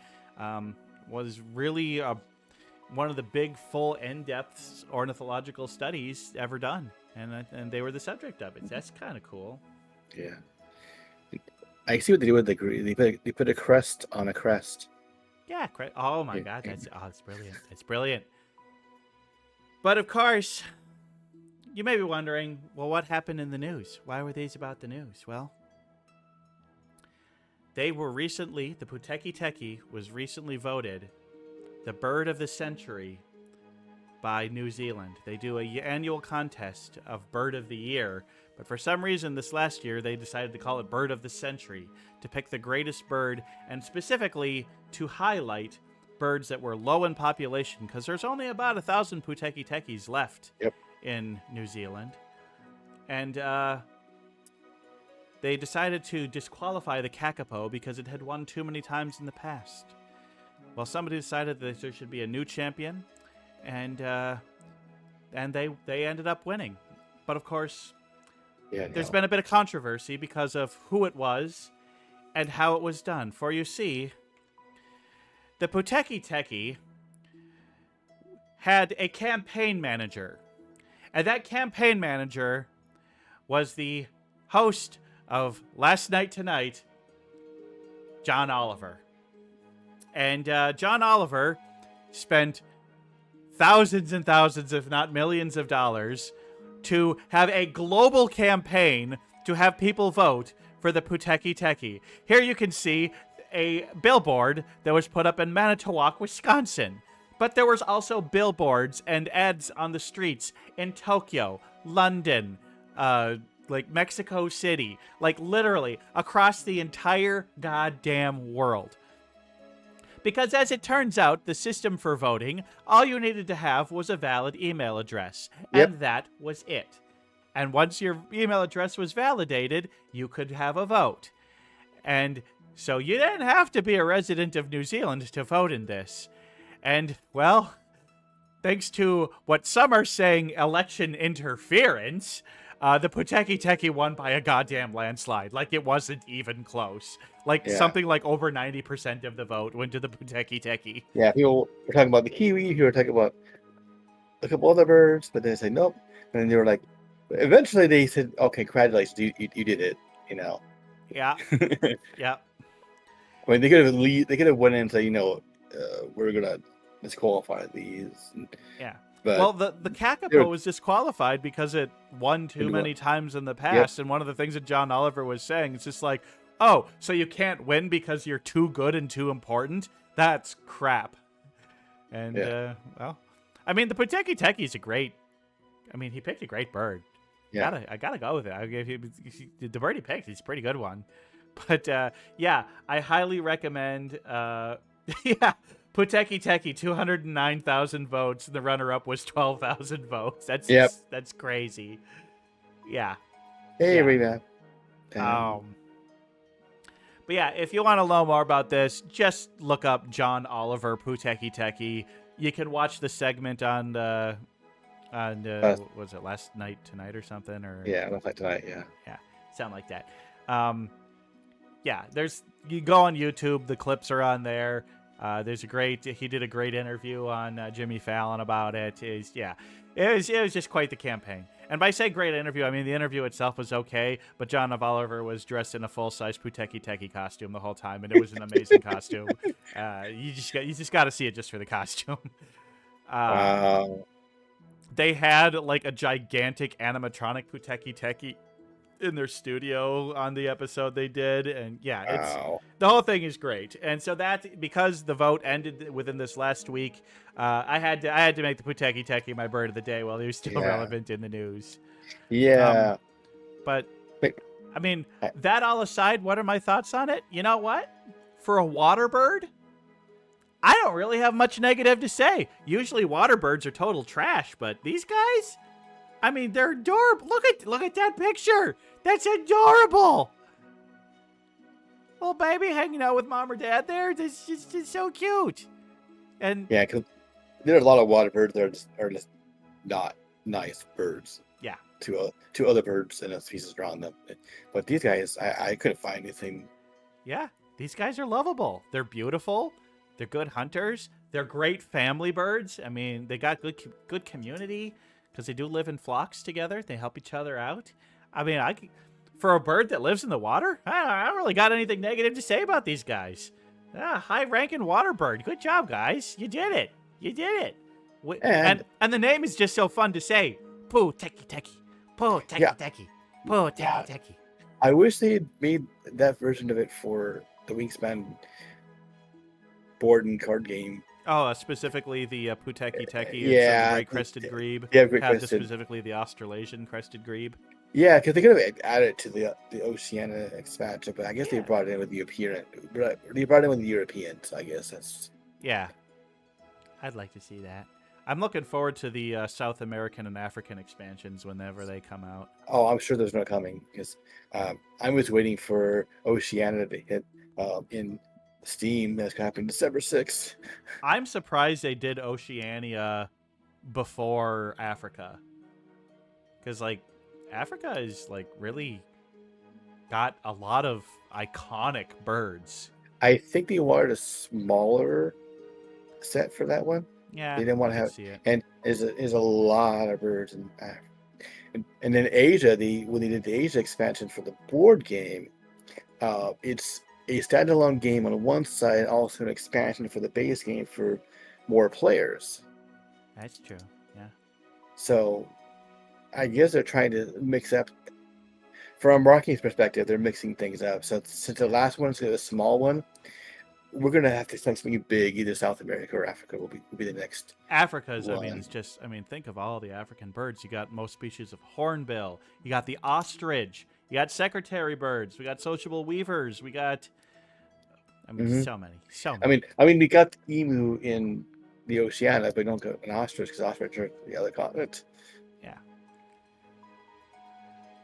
Was really one of the big, full, in-depth ornithological studies ever done. And they were the subject of it. That's kind of cool. Yeah. I see what they do with the grebe. They put a crest on a crest. Yeah. Oh, my God. That's brilliant. That's brilliant. But, of course, you may be wondering, well, what happened in the news? Why were these about the news? Well, the Puteki Teki was recently voted the Bird of the Century by New Zealand. They do an annual contest of Bird of the Year, but for some reason this last year they decided to call it Bird of the Century, to pick the greatest bird, and specifically to highlight birds that were low in population, because there's only about 1,000 Puteki Tekis left in New Zealand. And they decided to disqualify the kakapo because it had won too many times in the past. Well, somebody decided that there should be a new champion, and they ended up winning. But of course, there's been a bit of controversy because of who it was and how it was done. For you see, the Puteki Teki had a campaign manager, and that campaign manager was the host of Last Night Tonight, John Oliver. And John Oliver spent thousands and thousands, if not millions of dollars, to have a global campaign to have people vote for the Puteki Teki. Here you can see a billboard that was put up in Manitowoc, Wisconsin. But there was also billboards and ads on the streets in Tokyo, London, like Mexico City, like literally across the entire goddamn world. Because as it turns out, the system for voting, all you needed to have was a valid email address. And that was it. And once your email address was validated, you could have a vote. And so you didn't have to be a resident of New Zealand to vote in this. And, well, thanks to what some are saying election interference, the Puteki Teki won by a goddamn landslide. Like, it wasn't even close. Like, something like over 90% of the vote went to the Puteki Teki. Yeah, people were talking about the kiwi, people were talking about a couple other birds, but then they said nope. And then they were like, eventually they said, okay, congratulations, you did it, you know. Yeah. Yeah. I mean, they could have went in and said, we're gonna disqualify these. Yeah. But well, the kakapo was disqualified because it won too many times in the past. And one of the things that John Oliver was saying, it's just like, oh, so you can't win because you're too good and too important? That's crap. And, well, I mean, the Puteki Teki is he picked a great bird. Yeah. I gotta go with it. The bird he picked, he's a pretty good one. But, I highly recommend, Puteki Teki, 209,000 votes. The runner-up was 12,000 votes. That's crazy. Yeah. Hey, Rena. But yeah, if you want to know more about this, just look up John Oliver Puteki Teki. You can watch the segment on was it Last Night Tonight or something? Last Night Tonight. Yeah, something like that. You go on YouTube. The clips are on there. He did a great interview on Jimmy Fallon about it. It was just quite the campaign. And by saying great interview, I mean the interview itself was okay, but John Oliver was dressed in a full-size Puteki Teki costume the whole time, and it was an amazing costume. You just got to see it just for the costume. Wow. They had like a gigantic animatronic Puteki Teki in their studio on the episode they did, and the whole thing is great. And so that, because the vote ended within this last week, I had to make the Puteki Teki my bird of the day while he was still relevant in the news. But I mean, that all aside, what are my thoughts on it? You know what? For a water bird, I don't really have much negative to say. Usually water birds are total trash, but these guys, I mean, they're adorable. Look at that picture. That's adorable. Little baby hanging out with mom or dad there. This is just so cute. And Yeah, because there are a lot of water birds that are just not nice birds. yeah. To other birds and species around them. But these guys, I couldn't find anything. Yeah, these guys are lovable. They're beautiful. They're good hunters. They're great family birds. I mean, they got good community because they do live in flocks together. They help each other out. I mean, for a bird that lives in the water, I don't really got anything negative to say about these guys. High-ranking water bird. Good job, guys. You did it. You did it. And the name is just so fun to say. Poo teki teki. Poo teki teki. Poo teki teki. I wish they had made that version of it for the Wingspan board and card game. Oh, specifically the Puteki Teki yeah, and the Great Crested Grebe. Yeah, Great had Crested. Specifically the Australasian Crested Grebe. Yeah, because they could have added it to the Oceania expansion, but I guess they brought it in with the European. They brought it in with the Europeans. I guess that's. Yeah, I'd like to see that. I'm looking forward to the South American and African expansions whenever they come out. Oh, I'm sure there's no coming because I was waiting for Oceania to hit in Steam. That's going to happen December 6th. I'm surprised they did Oceania before Africa. Because, like, Africa is, like, really got a lot of iconic birds. I think they wanted a smaller set for that one. Yeah, they didn't want to have, see it. and is a lot of birds in Africa. And then Asia, when they did the Asia expansion for the board game, it's a standalone game on one side, and also an expansion for the base game for more players. That's true. Yeah. So, I guess they're trying to mix up. From a marketing perspective, they're mixing things up. So since the last one's a small one, we're gonna have to expect something big. Either South America or Africa will be the next. Africa's, one. I mean, it's just, I mean, think of all the African birds. You got most species of hornbill. You got the ostrich. You got secretary birds. We got sociable weavers. We got, I mean, so many. I mean, we got the emu in the Oceania, but we don't get an ostrich because ostrich are the other continent. Yeah.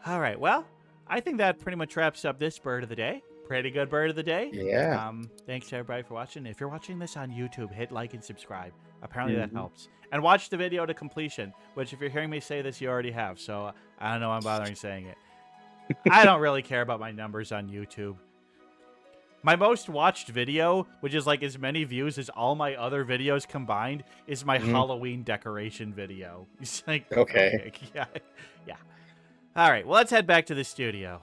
All right. Well, I think that pretty much wraps up this bird of the day. Pretty good bird of the day. Yeah. Thanks to everybody for watching. If you're watching this on YouTube, hit like and subscribe. Apparently that helps. And watch the video to completion, which if you're hearing me say this, you already have. So I don't know why I'm bothering saying it. I don't really care about my numbers on YouTube. My most watched video, which is like as many views as all my other videos combined, is my Halloween decoration video. It's like, okay. Yeah. Yeah. All right. Well, let's head back to the studio.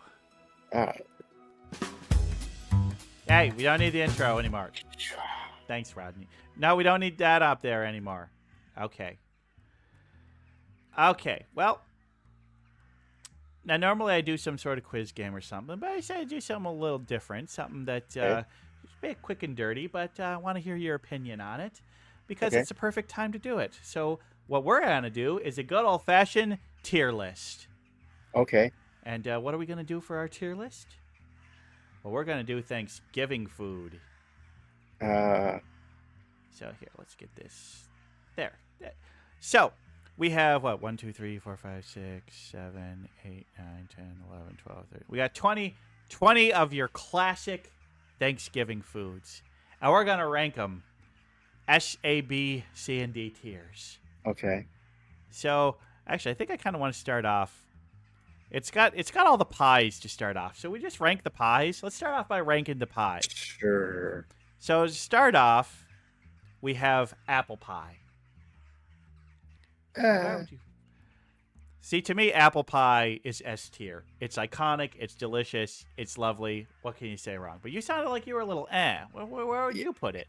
All right. Hey, we don't need the intro anymore. Thanks, Rodney. No, we don't need that up there anymore. Okay. Okay, well. Now, normally I do some sort of quiz game or something, but I decided to do something a little different. Something that a bit quick and dirty, but I want to hear your opinion on it because it's the perfect time to do it. So what we're going to do is a good old-fashioned tier list. Okay. And what are we going to do for our tier list? Well, we're going to do Thanksgiving food. So here, let's get this. There. So we have, what, 1, 2, 3, 4, 5, 6, 7, 8, 9, 10, 11, 12, 13. We got 20 of your classic Thanksgiving foods. And we're going to rank them S, A, B, C, and D tiers. Okay. So, actually, I think I kind of want to start off. It's got all the pies to start off. So we just rank the pies. Let's start off by ranking the pies. Sure. So to start off, we have apple pie. See, to me, apple pie is S tier. It's iconic. It's delicious. It's lovely. What can you say wrong? But you sounded like you were a little Where would you put it?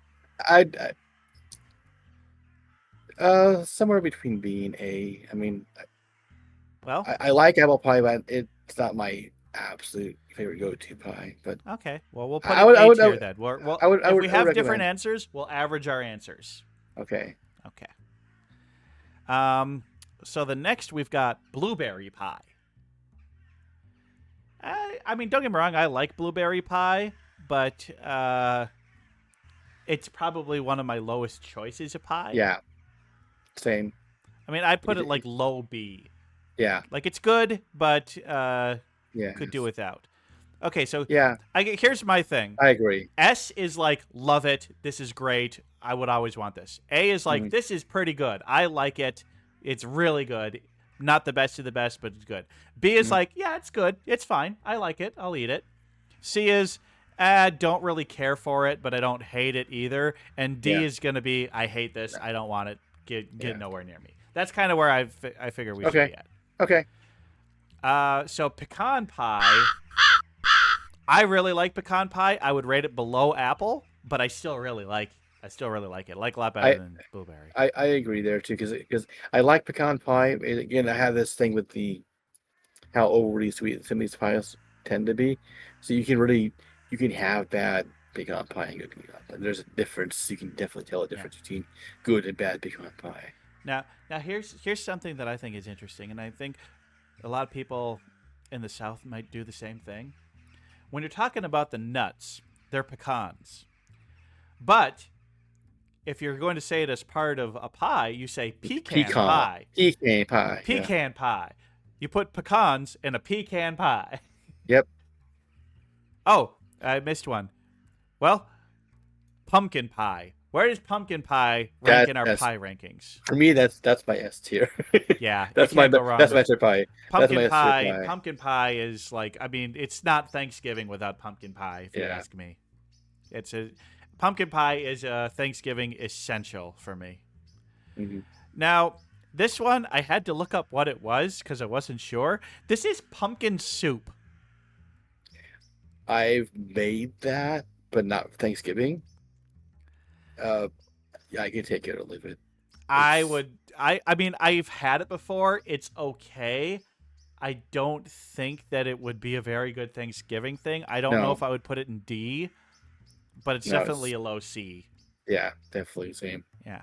Somewhere between B and A. I mean, well, I like apple pie, but it's not my absolute favorite go-to pie. But okay, well, we'll put it A tier then. If we have different answers, we'll average our answers. Okay. Okay. So the next we've got blueberry pie. I mean, don't get me wrong, I like blueberry pie, but it's probably one of my lowest choices of pie. Yeah. Same. I mean, I'd put it like low B. Yeah. Like it's good, but Yeah. could do without. Okay, so Yeah. here's my thing. I agree. S is like, love it. This is great. I would always want this. A is like, Mhm. this is pretty good. I like it. It's really good. Not the best of the best, but it's good. B is Mhm. like, yeah, it's good. It's fine. I like it. I'll eat it. C is, don't really care for it, but I don't hate it either. And D Yeah. is going to be, I hate this. Yeah. I don't want it. Get Yeah. nowhere near me. That's kind of where I figure we should Okay. be at. Okay. So pecan pie. I really like pecan pie. I would rate it below apple, but I still really like it. I like a lot better than blueberry. I agree there too because I like pecan pie. And again, I have this thing with how overly sweet some of these pies tend to be. So you can have bad pecan pie and good pecan pie. There's a difference. You can definitely tell a difference between good and bad pecan pie. Now here's something that I think is interesting, and I think a lot of people in the South might do the same thing. When you're talking about the nuts, they're pecans. But if you're going to say it as part of a pie, you say pecan pie. Pecan pie. Pecan pie. You put pecans in a pecan pie. Yep. Oh, I missed one. Well, pumpkin pie. Where does pumpkin pie rank in our pie rankings? For me, that's my S tier. Yeah, that's my S pie. Pumpkin pie is like, I mean, it's not Thanksgiving without pumpkin pie. If you ask me, pumpkin pie is a Thanksgiving essential for me. Mm-hmm. Now, this one I had to look up what it was because I wasn't sure. This is pumpkin soup. I've made that, but not Thanksgiving. Yeah, I can take it or leave it. I mean, I've had it before. It's okay. I don't think that it would be a very good Thanksgiving thing. I don't know if I would put it in D, but it's definitely a low C. Yeah, definitely same. Yeah.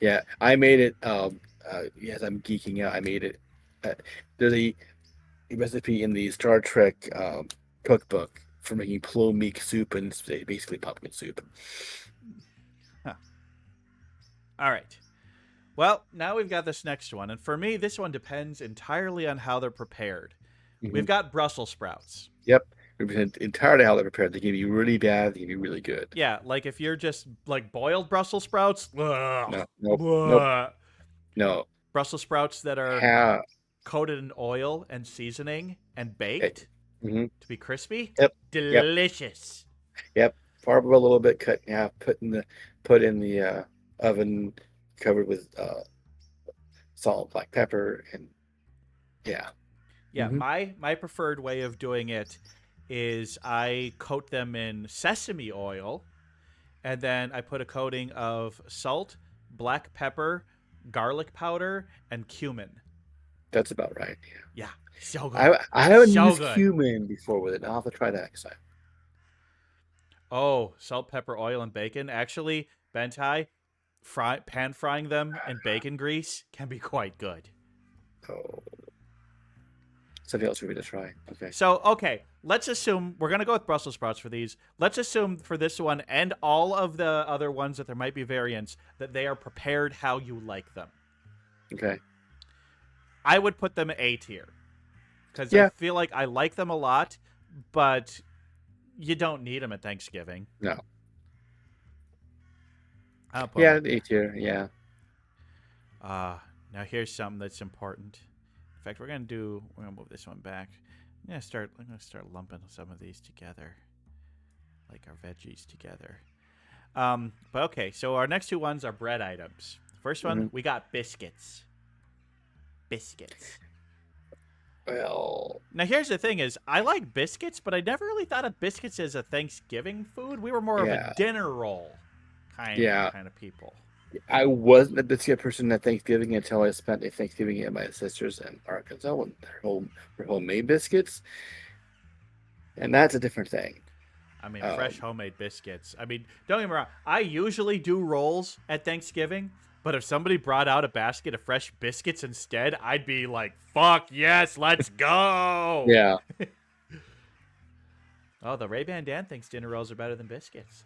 Yeah, I made it. Yes, I'm geeking out. I made it. There's a recipe in the Star Trek cookbook for making plume meat soup, and it's basically pumpkin soup. Huh. All right. Well, now we've got this next one. And for me, this one depends entirely on how they're prepared. Mm-hmm. We've got Brussels sprouts. Yep. It depends entirely how they're prepared. They can be really bad. They can be really good. Yeah. Like if you're just like boiled Brussels sprouts. Nope. No. Brussels sprouts that are coated in oil and seasoning and baked to be crispy. Yep. Delicious. Yep. Barb a little bit, cut in half, put in the oven, covered with salt, black pepper, and yeah. My preferred way of doing it is I coat them in sesame oil, and then I put a coating of salt, black pepper, garlic powder, and cumin. That's about right. Yeah, so good. I haven't used cumin before with it. I'll have to try that next time. Oh, salt, pepper, oil, and bacon. Actually, Bentai, pan frying them in bacon grease can be quite good. Oh. Something else for me to try. Okay. So, let's assume we're going to go with Brussels sprouts for these. Let's assume for this one and all of the other ones that there might be variants that they are prepared how you like them. Okay. I would put them A tier because I feel like I like them a lot, but you don't need them at Thanksgiving. No. A tier. Yeah. Now here's something that's important. In fact, we're gonna move this one back. I'm gonna start lumping some of these together, like our veggies together. But okay, so our next two ones are bread items. First one, we got biscuits. Well, now here's the thing: is I like biscuits, but I never really thought of biscuits as a Thanksgiving food. We were more of a dinner roll kind of people. I wasn't a biscuit person at Thanksgiving until I spent a Thanksgiving at my sister's in Arkansas with her homemade biscuits, and that's a different thing. I mean, fresh homemade biscuits. I mean, don't get me wrong. I usually do rolls at Thanksgiving, but if somebody brought out a basket of fresh biscuits instead, I'd be like, "Fuck yes, let's go!" Yeah. Oh, the Ray-Ban Dan thinks dinner rolls are better than biscuits.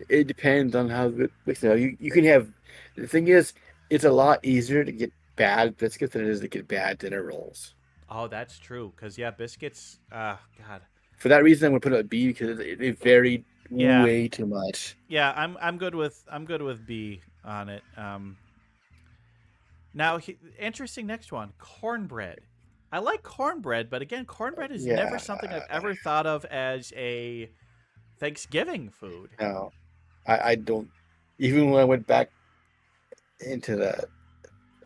It depends on how good. You can have. The thing is, it's a lot easier to get bad biscuits than it is to get bad dinner rolls. Oh, that's true. Cause yeah, biscuits. God. For that reason, I'm gonna put it at B because it varied Yeah, way too much. yeah. I'm good with B on it. Now, interesting next one, cornbread. I like cornbread, but again, cornbread is never Yeah, something I've ever thought of as a Thanksgiving food. no, I don't. Even when I went back into the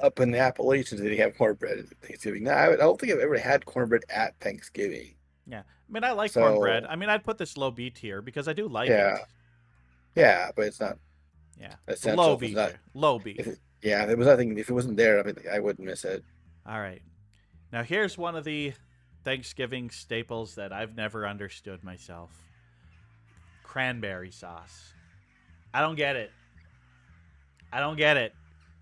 up in the Appalachians, they have cornbread at Thanksgiving. No, I don't think I've ever had cornbread at Thanksgiving. Yeah, I mean, I like cornbread. So I mean, I'd put this low B tier because I do like it. yeah, yeah, but it's not Yeah, essential. low If it's B not, tier, low B. yeah, if it was nothing, if it wasn't there, I mean, I wouldn't miss it. All right, now here's one of the Thanksgiving staples that I've never understood myself: cranberry sauce. I don't get it. I don't get it.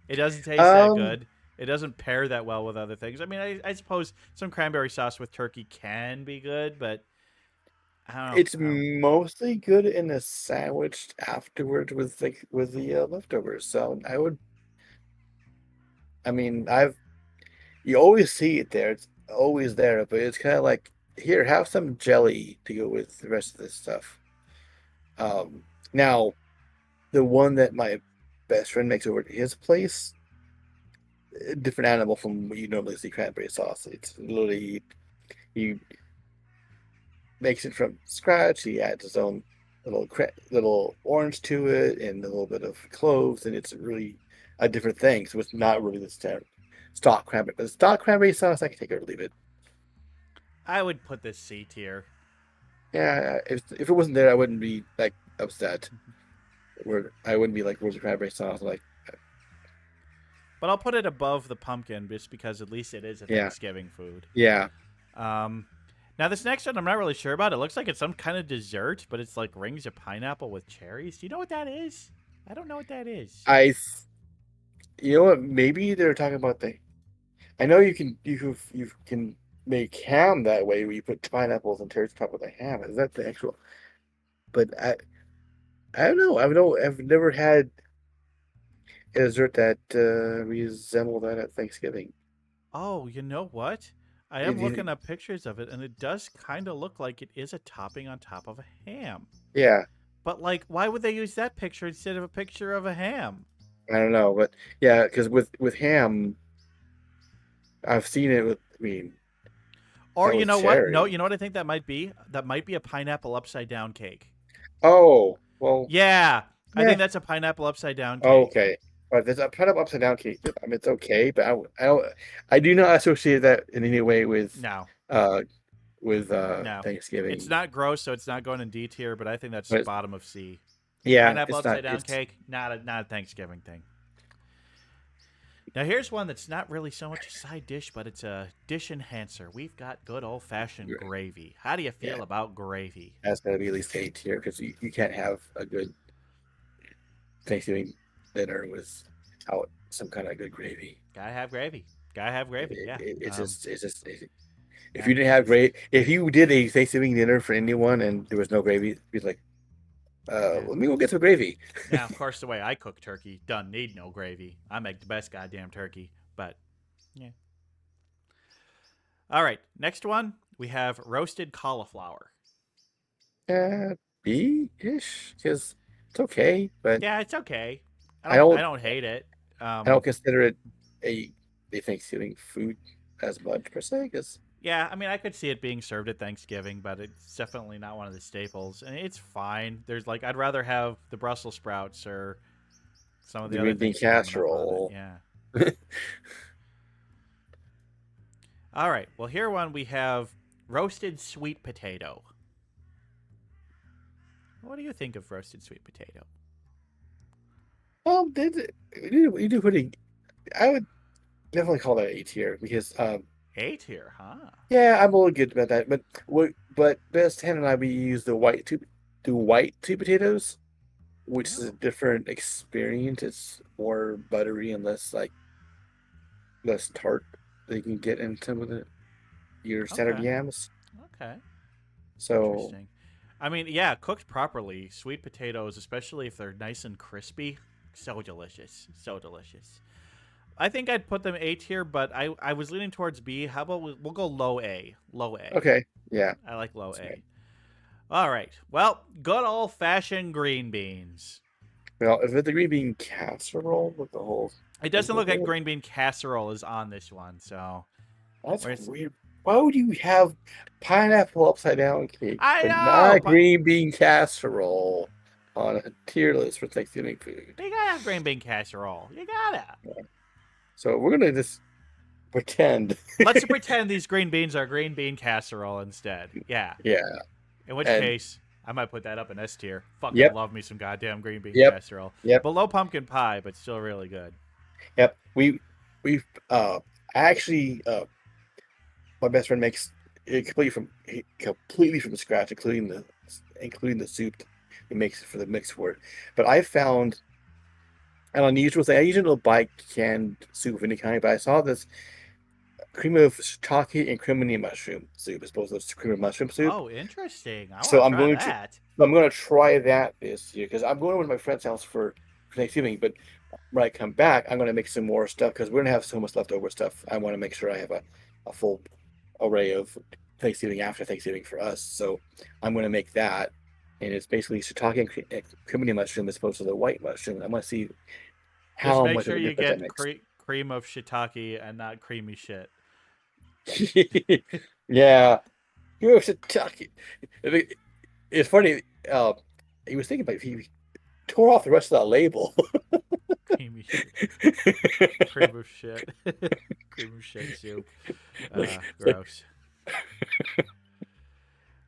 It doesn't taste that Um, good. It doesn't pair that well with other things. I mean, I suppose some cranberry sauce with turkey can be good, but I don't know. it's mostly good in a sandwich afterwards with the leftovers. So I would. I mean, you always see it there. It's always there, but it's kind of like here, have some jelly to go with the rest of this stuff. Now the one that my best friend makes over at his place, a different animal from what you normally see cranberry sauce. It's literally he makes it from scratch. He adds his own little orange to it and a little bit of cloves, and it's really a different thing. So it's not really the stock cranberry. But the stock cranberry sauce, I can take it or leave it. I would put this C tier. Yeah, if it wasn't there, I wouldn't be like upset. Where I wouldn't be like, "Where's the cranberry sauce?" Like, But I'll put it above the pumpkin just because at least it is a yeah, Thanksgiving food. yeah. Um, Now this next one I'm not really sure about. It looks like it's some kind of dessert, but it's like rings of pineapple with cherries. Do you know what that is? I don't know what that is. I, th- you know what? Maybe they're talking about the. I know you can make ham that way, where you put pineapples and cherries on top of the ham. Is that the actual? But I don't know. I've never had a dessert that resemble that at Thanksgiving. Oh, you know what? I am looking up pictures of it, and it does kind of look like it is a topping on top of a ham. Yeah, But like, why would they use that picture instead of a picture of a ham? I don't know, but yeah, because with ham, I've seen it with. I mean, Or that you was know what? No, cherry. you know what I think that might be? That might be a pineapple upside down cake. Oh well, Yeah, I yeah. think that's a pineapple upside down Oh, cake. okay. But there's a kind of upside down cake. I mean, it's okay, but I don't. I do not associate that in any way No, uh, with no. It's Thanksgiving. not gross, so it's not going in D tier, but I think that's But bottom of C. yeah, Pineapple it's not. upside down It's cake, not a Thanksgiving thing. Now here's one that's not really so much a side dish, but it's a dish enhancer. We've got good old fashioned gravy. How do you yeah, feel about gravy? that's got to be at least A tier because you can't have a good Thanksgiving dinner without some kind of good gravy. Gotta have gravy. Gotta have gravy. Yeah. If Yeah. you didn't have gravy, if you did a Thanksgiving dinner for anyone and there was no gravy, it'd be like, Yeah. let me go get some gravy. Now, of course, the way I cook turkey doesn't need no gravy. I make the best goddamn turkey. But yeah. All right. Next one we have roasted cauliflower. B-ish, because it's okay, but Yeah, it's okay. I I don't don't hate it. I don't consider it a a Thanksgiving food as much per se. Because Yeah, I mean, I could see it being served at Thanksgiving, but it's definitely not one of the staples, and it's fine. There's like, I'd rather have the Brussels sprouts or some of the the other green bean things coming up on it. casserole, Yeah. All right. Well, here one we have roasted sweet potato. What do you think of roasted sweet potato? you do pretty. I would definitely call that A tier because A tier, huh? yeah, I'm a little good about that. But best Hannah and I we use the white sweet potatoes, which is a Oh, different experience. It's more buttery and less tart than you can get in some of your standard okay. yams. Okay. So Interesting. I mean, yeah, cooked properly, sweet potatoes, especially if they're nice and crispy, so delicious. So delicious. I think I'd put them A tier, but I was leaning towards B. How about we'll go low A? Low A. Okay. Yeah. I like low That's A. right. All right. Well, good old fashioned green beans. Well, if it's the green bean casserole with the whole, It doesn't look like green bean casserole is on this one, so that's where's- weird. Why would you have pineapple upside down cake, I but know, not green bean casserole on a tier list for Thanksgiving food? you gotta have green bean casserole. You gotta. So we're gonna just pretend. Let's pretend these green beans are green bean casserole instead. Yeah. Yeah. In which And- case, I might put that up in S tier. Fucking Yep. love me some goddamn green bean Yep. casserole. Yep. Below pumpkin pie, but still really good. Yep. We've actually my best friend makes it completely from scratch, including the soup. He makes it for the mix for it. But I found an unusual thing. I usually don't buy canned soup of any kind, but I saw this cream of shiitake and crimini mushroom soup as opposed to cream of mushroom soup. Oh, interesting. I want So to I'm try going to- that. I'm going to try that this year because I'm going over to my friend's house for Thanksgiving. But when I come back, I'm going to make some more stuff because we're going to have so much leftover stuff. I want to make sure I have a full array of Thanksgiving after Thanksgiving for us. So I'm going to make that. And it's basically shiitake and crimini mushroom as opposed to the white mushroom. I want to see Just how make much sure of a you difference get that cream of shiitake and not creamy shit. makes. Yeah. You're shiitake. It's funny. He was thinking about he tore off the rest of that label. Creamy shit. Cream of shit. Cream of shit soup. Gross.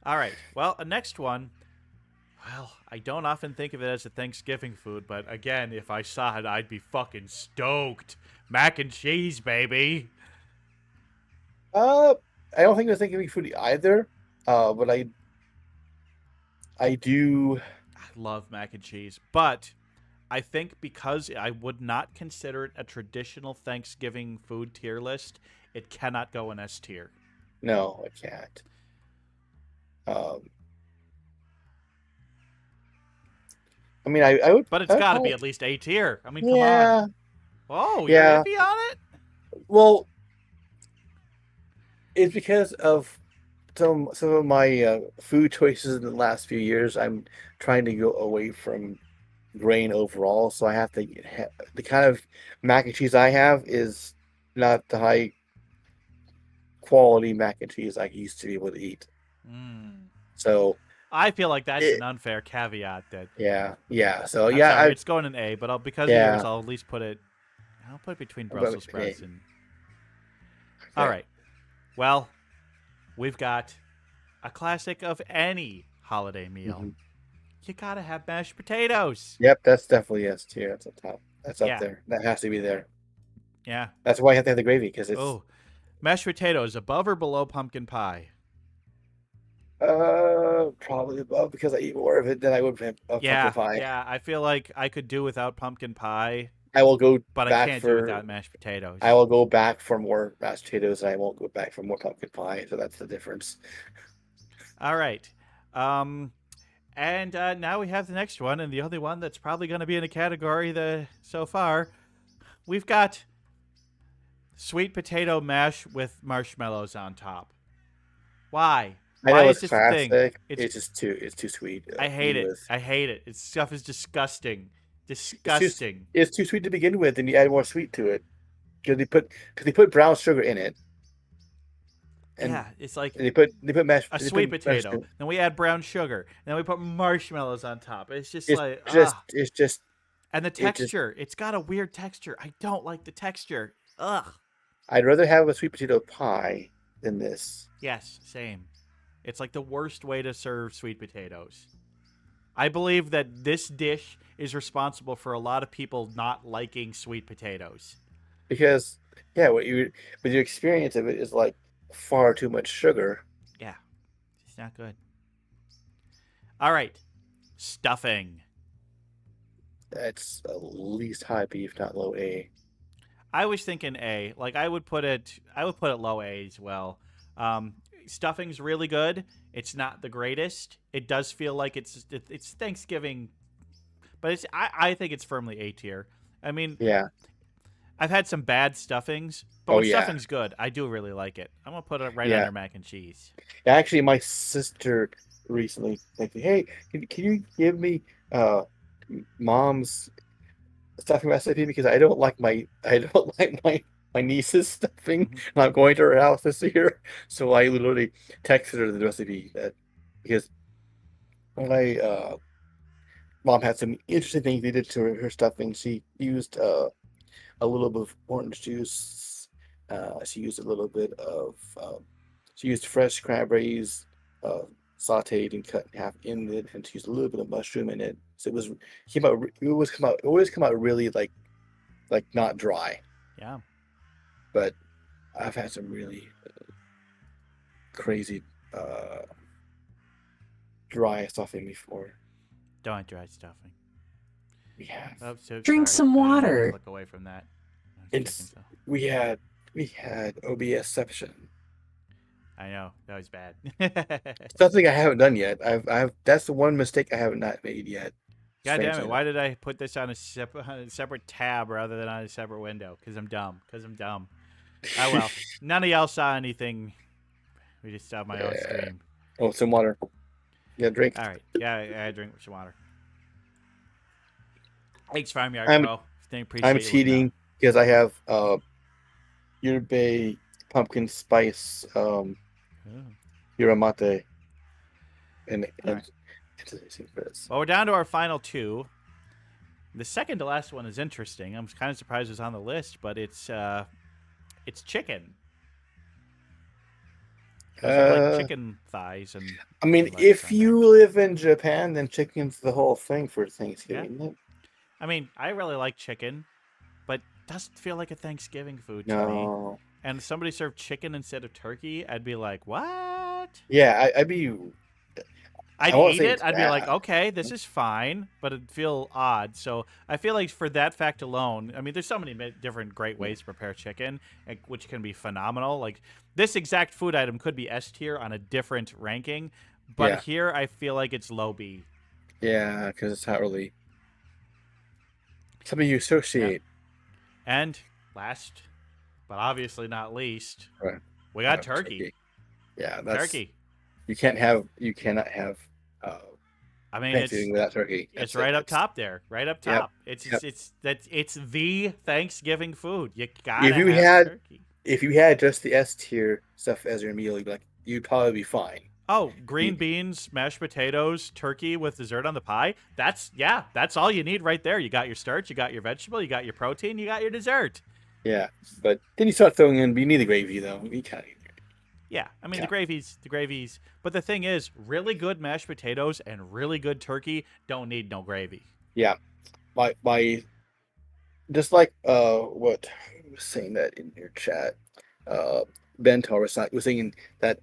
All right. Well, next one. Well, I don't often think of it as a Thanksgiving food, but again, if I saw it, I'd be fucking stoked. Mac and cheese, baby. I don't think it's Thanksgiving food either. But I do. I love mac and cheese, but I think because I would not consider it a traditional Thanksgiving food tier list, it cannot go in S tier. No, I can't. I mean, I would. But it's got to be at least A tier. I mean, come on. Yeah. Oh, Yeah. you're iffy on it? Well, it's because of some of my food choices in the last few years. I'm trying to go away from grain overall, so I have to the kind of mac and cheese I have is not the high quality mac and cheese I used to be able to eat. So I feel like that's an unfair caveat. That yeah. So I'm yeah, sorry, it's going in A, but because of Yeah. yours, I'll at least put it. I'll put it between I'll put it Brussels between A. sprouts and. All right. Well, we've got a classic of any holiday meal. Mhm. You gotta have mashed potatoes. Yep, that's definitely S tier. That's up top. That's Yeah. up there. That has to be there. Yeah. That's why I have to have the gravy because it's Oh, mashed potatoes above or below pumpkin pie? probably above because I eat more of it than I would have Yeah. pumpkin pie. Yeah. I feel like I could do without pumpkin pie, I will go but I back can't do for without mashed potatoes. I will go back for more mashed potatoes and I won't go back for more pumpkin pie. So that's the difference. All right. And now we have the next one, and the only one that's probably going to be in a category so far. We've got sweet potato mash with marshmallows on top. Why? I Why know is it's this a thing? classic. It's- It's just too sweet. I hate to it. with. I hate it. Its stuff is disgusting. Disgusting. It's too sweet to begin with, and you add more sweet to it because they put brown sugar in it. And Yeah, it's like they put mashed a they sweet put potato. mashed- Then we add brown sugar. Then we put marshmallows on top. It's just It's like just ugh. it's just And the just- texture. It's got a weird texture. I don't like the texture. Ugh. I'd rather have a sweet potato pie than this. Yes, same. It's like the worst way to serve sweet potatoes. I believe that this dish is responsible for a lot of people not liking sweet potatoes. Because with your experience of it is like far too much sugar. Yeah, it's not good. All right, stuffing. That's at least high B, if not low A. I was thinking A. Like I would put it low A as well. Stuffing's really good. It's not the greatest. It does feel like it's Thanksgiving, but I think it's firmly A tier. I mean, Yeah. I've had some bad stuffings, but Oh, when yeah. stuffing's good, I do really like it. I'm gonna put it right Yeah. under mac and cheese. Actually, my sister recently like, hey, can you give me uh mom's stuffing recipe because I don't like my niece's stuffing. Hmm. And I'm going to her house this year, so I literally texted her the recipe because when I mom had some interesting things they did to her stuffing. She used a little bit of orange juice. She used a little bit of she used fresh cranberries, uh, sautéed and cut in half in it, and she used a little bit of mushroom in it. So it always come out really like not dry. Yeah. But I've had some really crazy uh dry stuffing before. Don't dry stuffing. We have Oh, so Drink sorry. some I didn't mean to water. click away from that. I was checking it's so. we had OBSception. I know that was bad. Something I haven't done yet. I've that's the one mistake I have not made yet. God damn Strangely it! Why did I put this on a separate tab rather than on a separate window? Because I'm dumb. Oh well. None of y'all saw anything. We just saw my own Yeah. stream. Oh, some water. Yeah, drink. All right. Yeah, I drink some water. Thanks, Farmyard I'm Pro. Appreciate I'm you looking cheating because I have yerba pumpkin spice out. yuramate and All right. for this. Well, we're down to our final two. The second to last one is interesting. I'm kind of surprised it's on the list, but it's chicken. Those are like chicken thighs and. I mean, lettuce if on you there. live in Japan, then chicken's the whole thing for Thanksgiving. Isn't it? I mean, I really like chicken, but it doesn't feel like a Thanksgiving food to me. No. And if somebody served chicken instead of turkey, I'd be like, what? Yeah, I'd be. I'd won't eat say it. it's I'd be like, bad. okay, this is fine, but it'd feel odd. So I feel like for that fact alone, I mean, there's so many different great ways to prepare chicken, which can be phenomenal. Like this exact food item could be S tier on a different ranking, but Yeah. here I feel like it's low B. Yeah, because it's not really something you associate. And last, but obviously not least, Right. we got turkey. Yeah, that's Turkey. you cannot have I mean, Thanksgiving without turkey. it's That's right it. up top there, right up Yep. top. It's Yep. it's the Thanksgiving food. You gotta If you have had turkey. if you had just the S tier stuff as your meal, you'd probably be fine. Oh, green beans, mashed potatoes, turkey with dessert on the pie. That's all you need right there. You got your starch, you got your vegetable, you got your protein, you got your dessert. Yeah, but then you start throwing in. You need the gravy though. You kind of. Yeah, I mean Yeah. the gravies. But the thing is, really good mashed potatoes and really good turkey don't need no gravy. Yeah, my just like what I was saying that in your chat, uh Ben Torres was saying that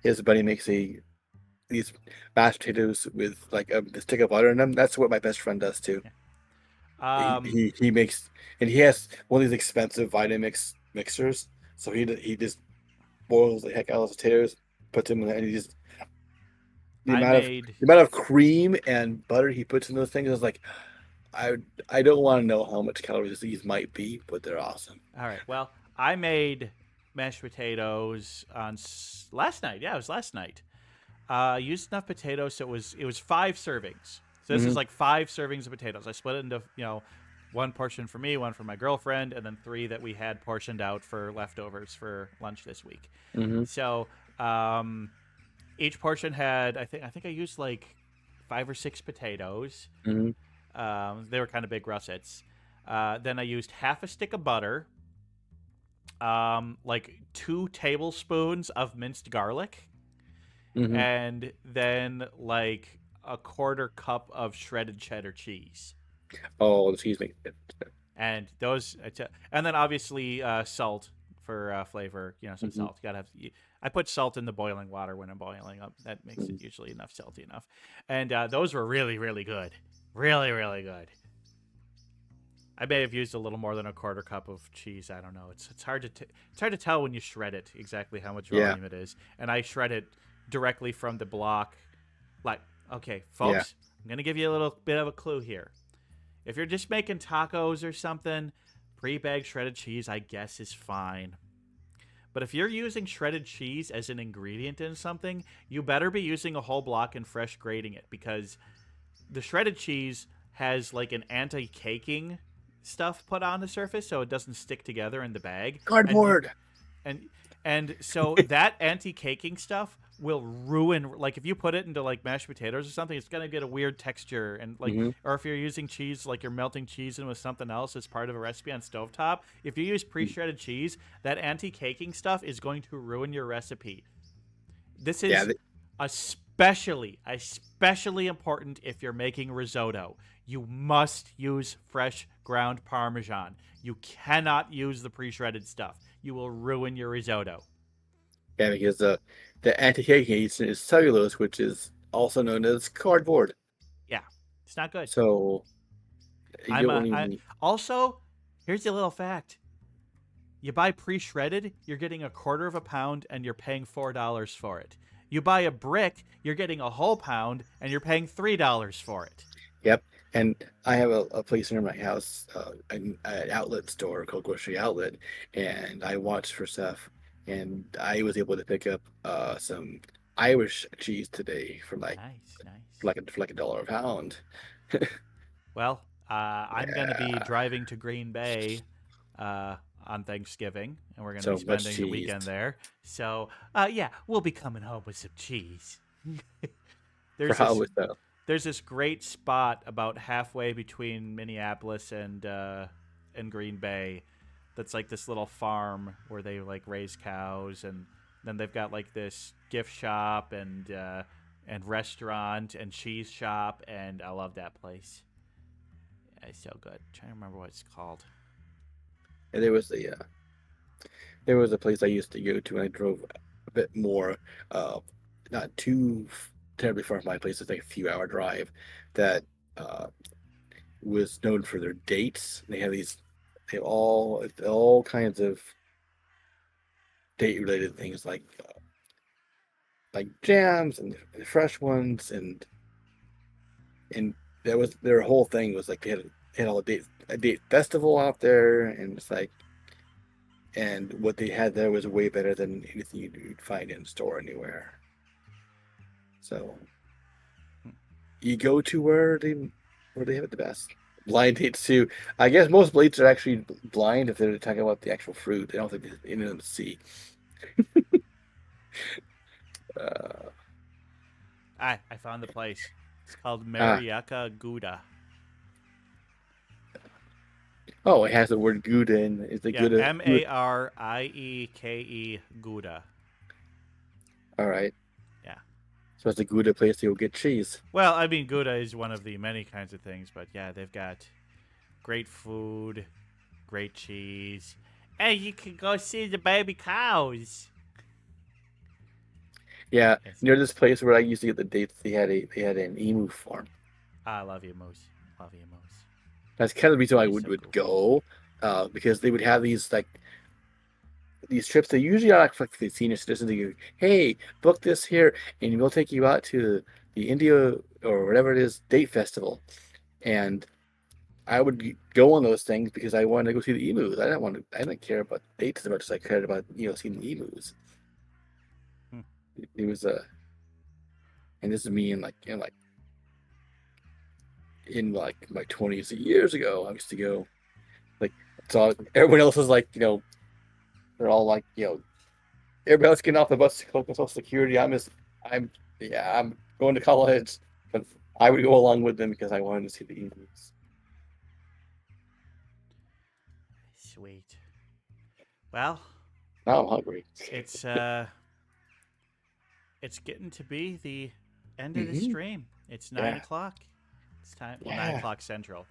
his buddy makes these mashed potatoes with like a stick of butter in them. That's what my best friend does too. He makes, and he has one of these expensive Vitamix mixers, so he just boils the heck out of those potatoes, puts them in there, and he just the amount of cream and butter he puts in those things is like I don't want to know how much calories these might be, but they're awesome. All right. Well, I made mashed potatoes on last night. Yeah, it was last night. I used enough potatoes, so it was 5 servings. So this is like 5 servings of potatoes. I split it into one portion for me, one for my girlfriend, and then 3 that we had portioned out for leftovers for lunch this week. So each portion had I think I used like 5 or 6 potatoes. They were kind of big russets. Then I used half a stick of butter, like 2 tablespoons of minced garlic, and then like a 1/4 cup of shredded cheddar cheese. Oh, excuse me. And those, and then obviously salt for flavor. Some salt. You gotta have. I put salt in the boiling water when I'm boiling up. That makes it usually salty enough. And those were really, really good. Really, really good. I may have used a little more than a 1/4 cup of cheese. I don't know. It's hard to tell when you shred it exactly how much volume it is. And I shred it directly from the block. Like, okay, folks, I'm gonna give you a little bit of a clue here. If you're just making tacos or something, pre-bagged shredded cheese, I guess, is fine. But if you're using shredded cheese as an ingredient in something, you better be using a whole block and fresh grating it, because the shredded cheese has like an anti-caking stuff put on the surface so it doesn't stick together in the bag. Cardboard. And so that anti-caking stuff will ruin, like if you put it into like mashed potatoes or something, it's gonna get a weird texture, and like, or if you're using cheese, like you're melting cheese in with something else as part of a recipe on stovetop, if you use pre-shredded cheese, that anti-caking stuff is going to ruin your recipe. This is especially important if you're making risotto. You must use fresh ground Parmesan. You cannot use the pre-shredded stuff. You will ruin your risotto. Yeah, because the anti-caking agent is cellulose, which is also known as cardboard. Yeah, it's not good. So you don't even... Also, here's a little fact. You buy pre-shredded, you're getting 1/4 pound, and you're paying $4 for it. You buy a brick, you're getting a whole pound, and you're paying $3 for it. Yep. And I have a place near my house, an outlet store called Grocery Outlet, and I watched for stuff, and I was able to pick up some Irish cheese today for like $1 a pound. Well, I'm going to be driving to Green Bay on Thanksgiving, and we're going to be spending the weekend there. So, yeah, we'll be coming home with some cheese. There's this great spot about halfway between Minneapolis and Green Bay that's like this little farm where they like raise cows, and then they've got like this gift shop and restaurant and cheese shop, and I love that place. Yeah, it's so good. I'm trying to remember what it's called. And there was a place I used to go to, and I drove a bit more, not too terribly far from my place. It's like a few-hour drive. That was known for their dates. They have all kinds of date-related things, like jams and fresh ones, and that was their whole thing. Was like they had all a date festival out there, and it's like, and what they had there was way better than anything you'd find in a store anywhere. So you go to where they have it the best. Blind dates too. I guess most dates are actually blind if they're talking about the actual fruit. They don't think any of them see. I found the place. It's called Mariaka Gouda. Oh, it has the word Gouda in it. Is it Gouda? Marieke Gouda. All right. Yeah. So it's a Gouda place to go get cheese. Well, I mean, Gouda is one of the many kinds of things, but yeah, they've got great food, great cheese, and you can go see the baby cows. Yeah, near this place where I used to get the dates, they had an emu farm. I love you, Moose. Love you, Moose. That's kind of the reason why I would go, because they would have these trips. They usually are like for the senior citizens. They go, hey, book this here, and we'll take you out to the India or whatever it is date festival. And I would go on those things because I wanted to go see the emus. I didn't care about dates as much as I cared about seeing the emus. It was and this is me in my 20s years ago. I used to go, so everyone else was like, they're all like, everybody else getting off the bus to go to Social Security. I'm going to college, but I would go along with them because I wanted to see the emus. Sweet. Well, now I'm hungry. It's getting to be the end of the stream. It's 9 o'clock. It's time. Well, 9 o'clock Central.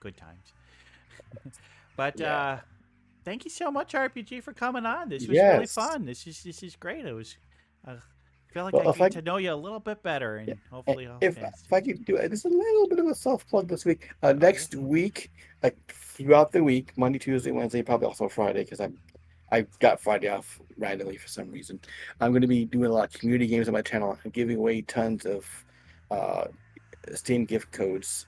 Good times. But thank you so much, RPG, for coming on. This was really fun. This is great. It was. I feel like I get to know you a little bit better, and hopefully, if I could do it, just a little bit of a self plug this week. Next week, throughout the week, Monday, Tuesday, Wednesday, probably also Friday, because I got Friday off randomly for some reason. I'm going to be doing a lot of community games on my channel and giving away tons of Steam gift codes.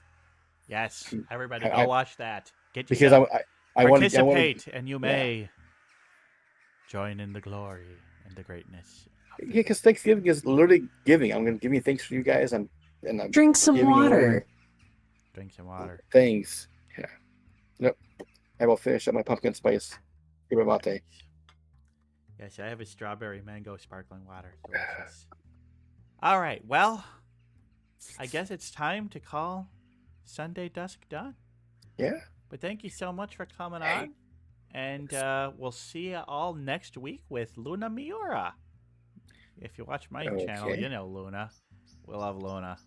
Yes, everybody go watch that. Get because Participate, and you may join in the glory and the greatness. Yeah, because Thanksgiving is literally giving. I'm gonna give me thanks for you guys. I'm Drink some giving water. Drink some water. Thanks. Yeah. Nope. I will finish up my pumpkin spice yerba mate. Yes, I have a strawberry mango sparkling water. Delicious. All right. Well, I guess it's time to call Sunday Dusk done. Yeah. But thank you so much for coming on. And we'll see you all next week with Luna Miura. If you watch my channel, you know Luna. We love Luna.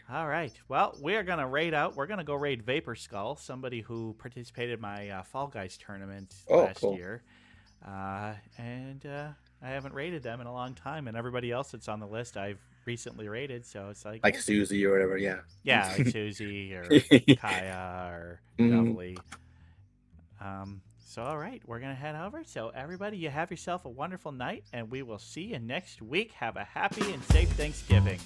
All right. Well, we're going to raid out. We're going to go raid Vapor Skull, somebody who participated in my Fall Guys tournament last year. And I haven't raided them in a long time. And everybody else that's on the list I've recently raided. So it's like Susie or whatever, yeah. Yeah, like Susie or Kaya or Lovely. So, all right, we're going to head over. So, everybody, you have yourself a wonderful night, and we will see you next week. Have a happy and safe Thanksgiving.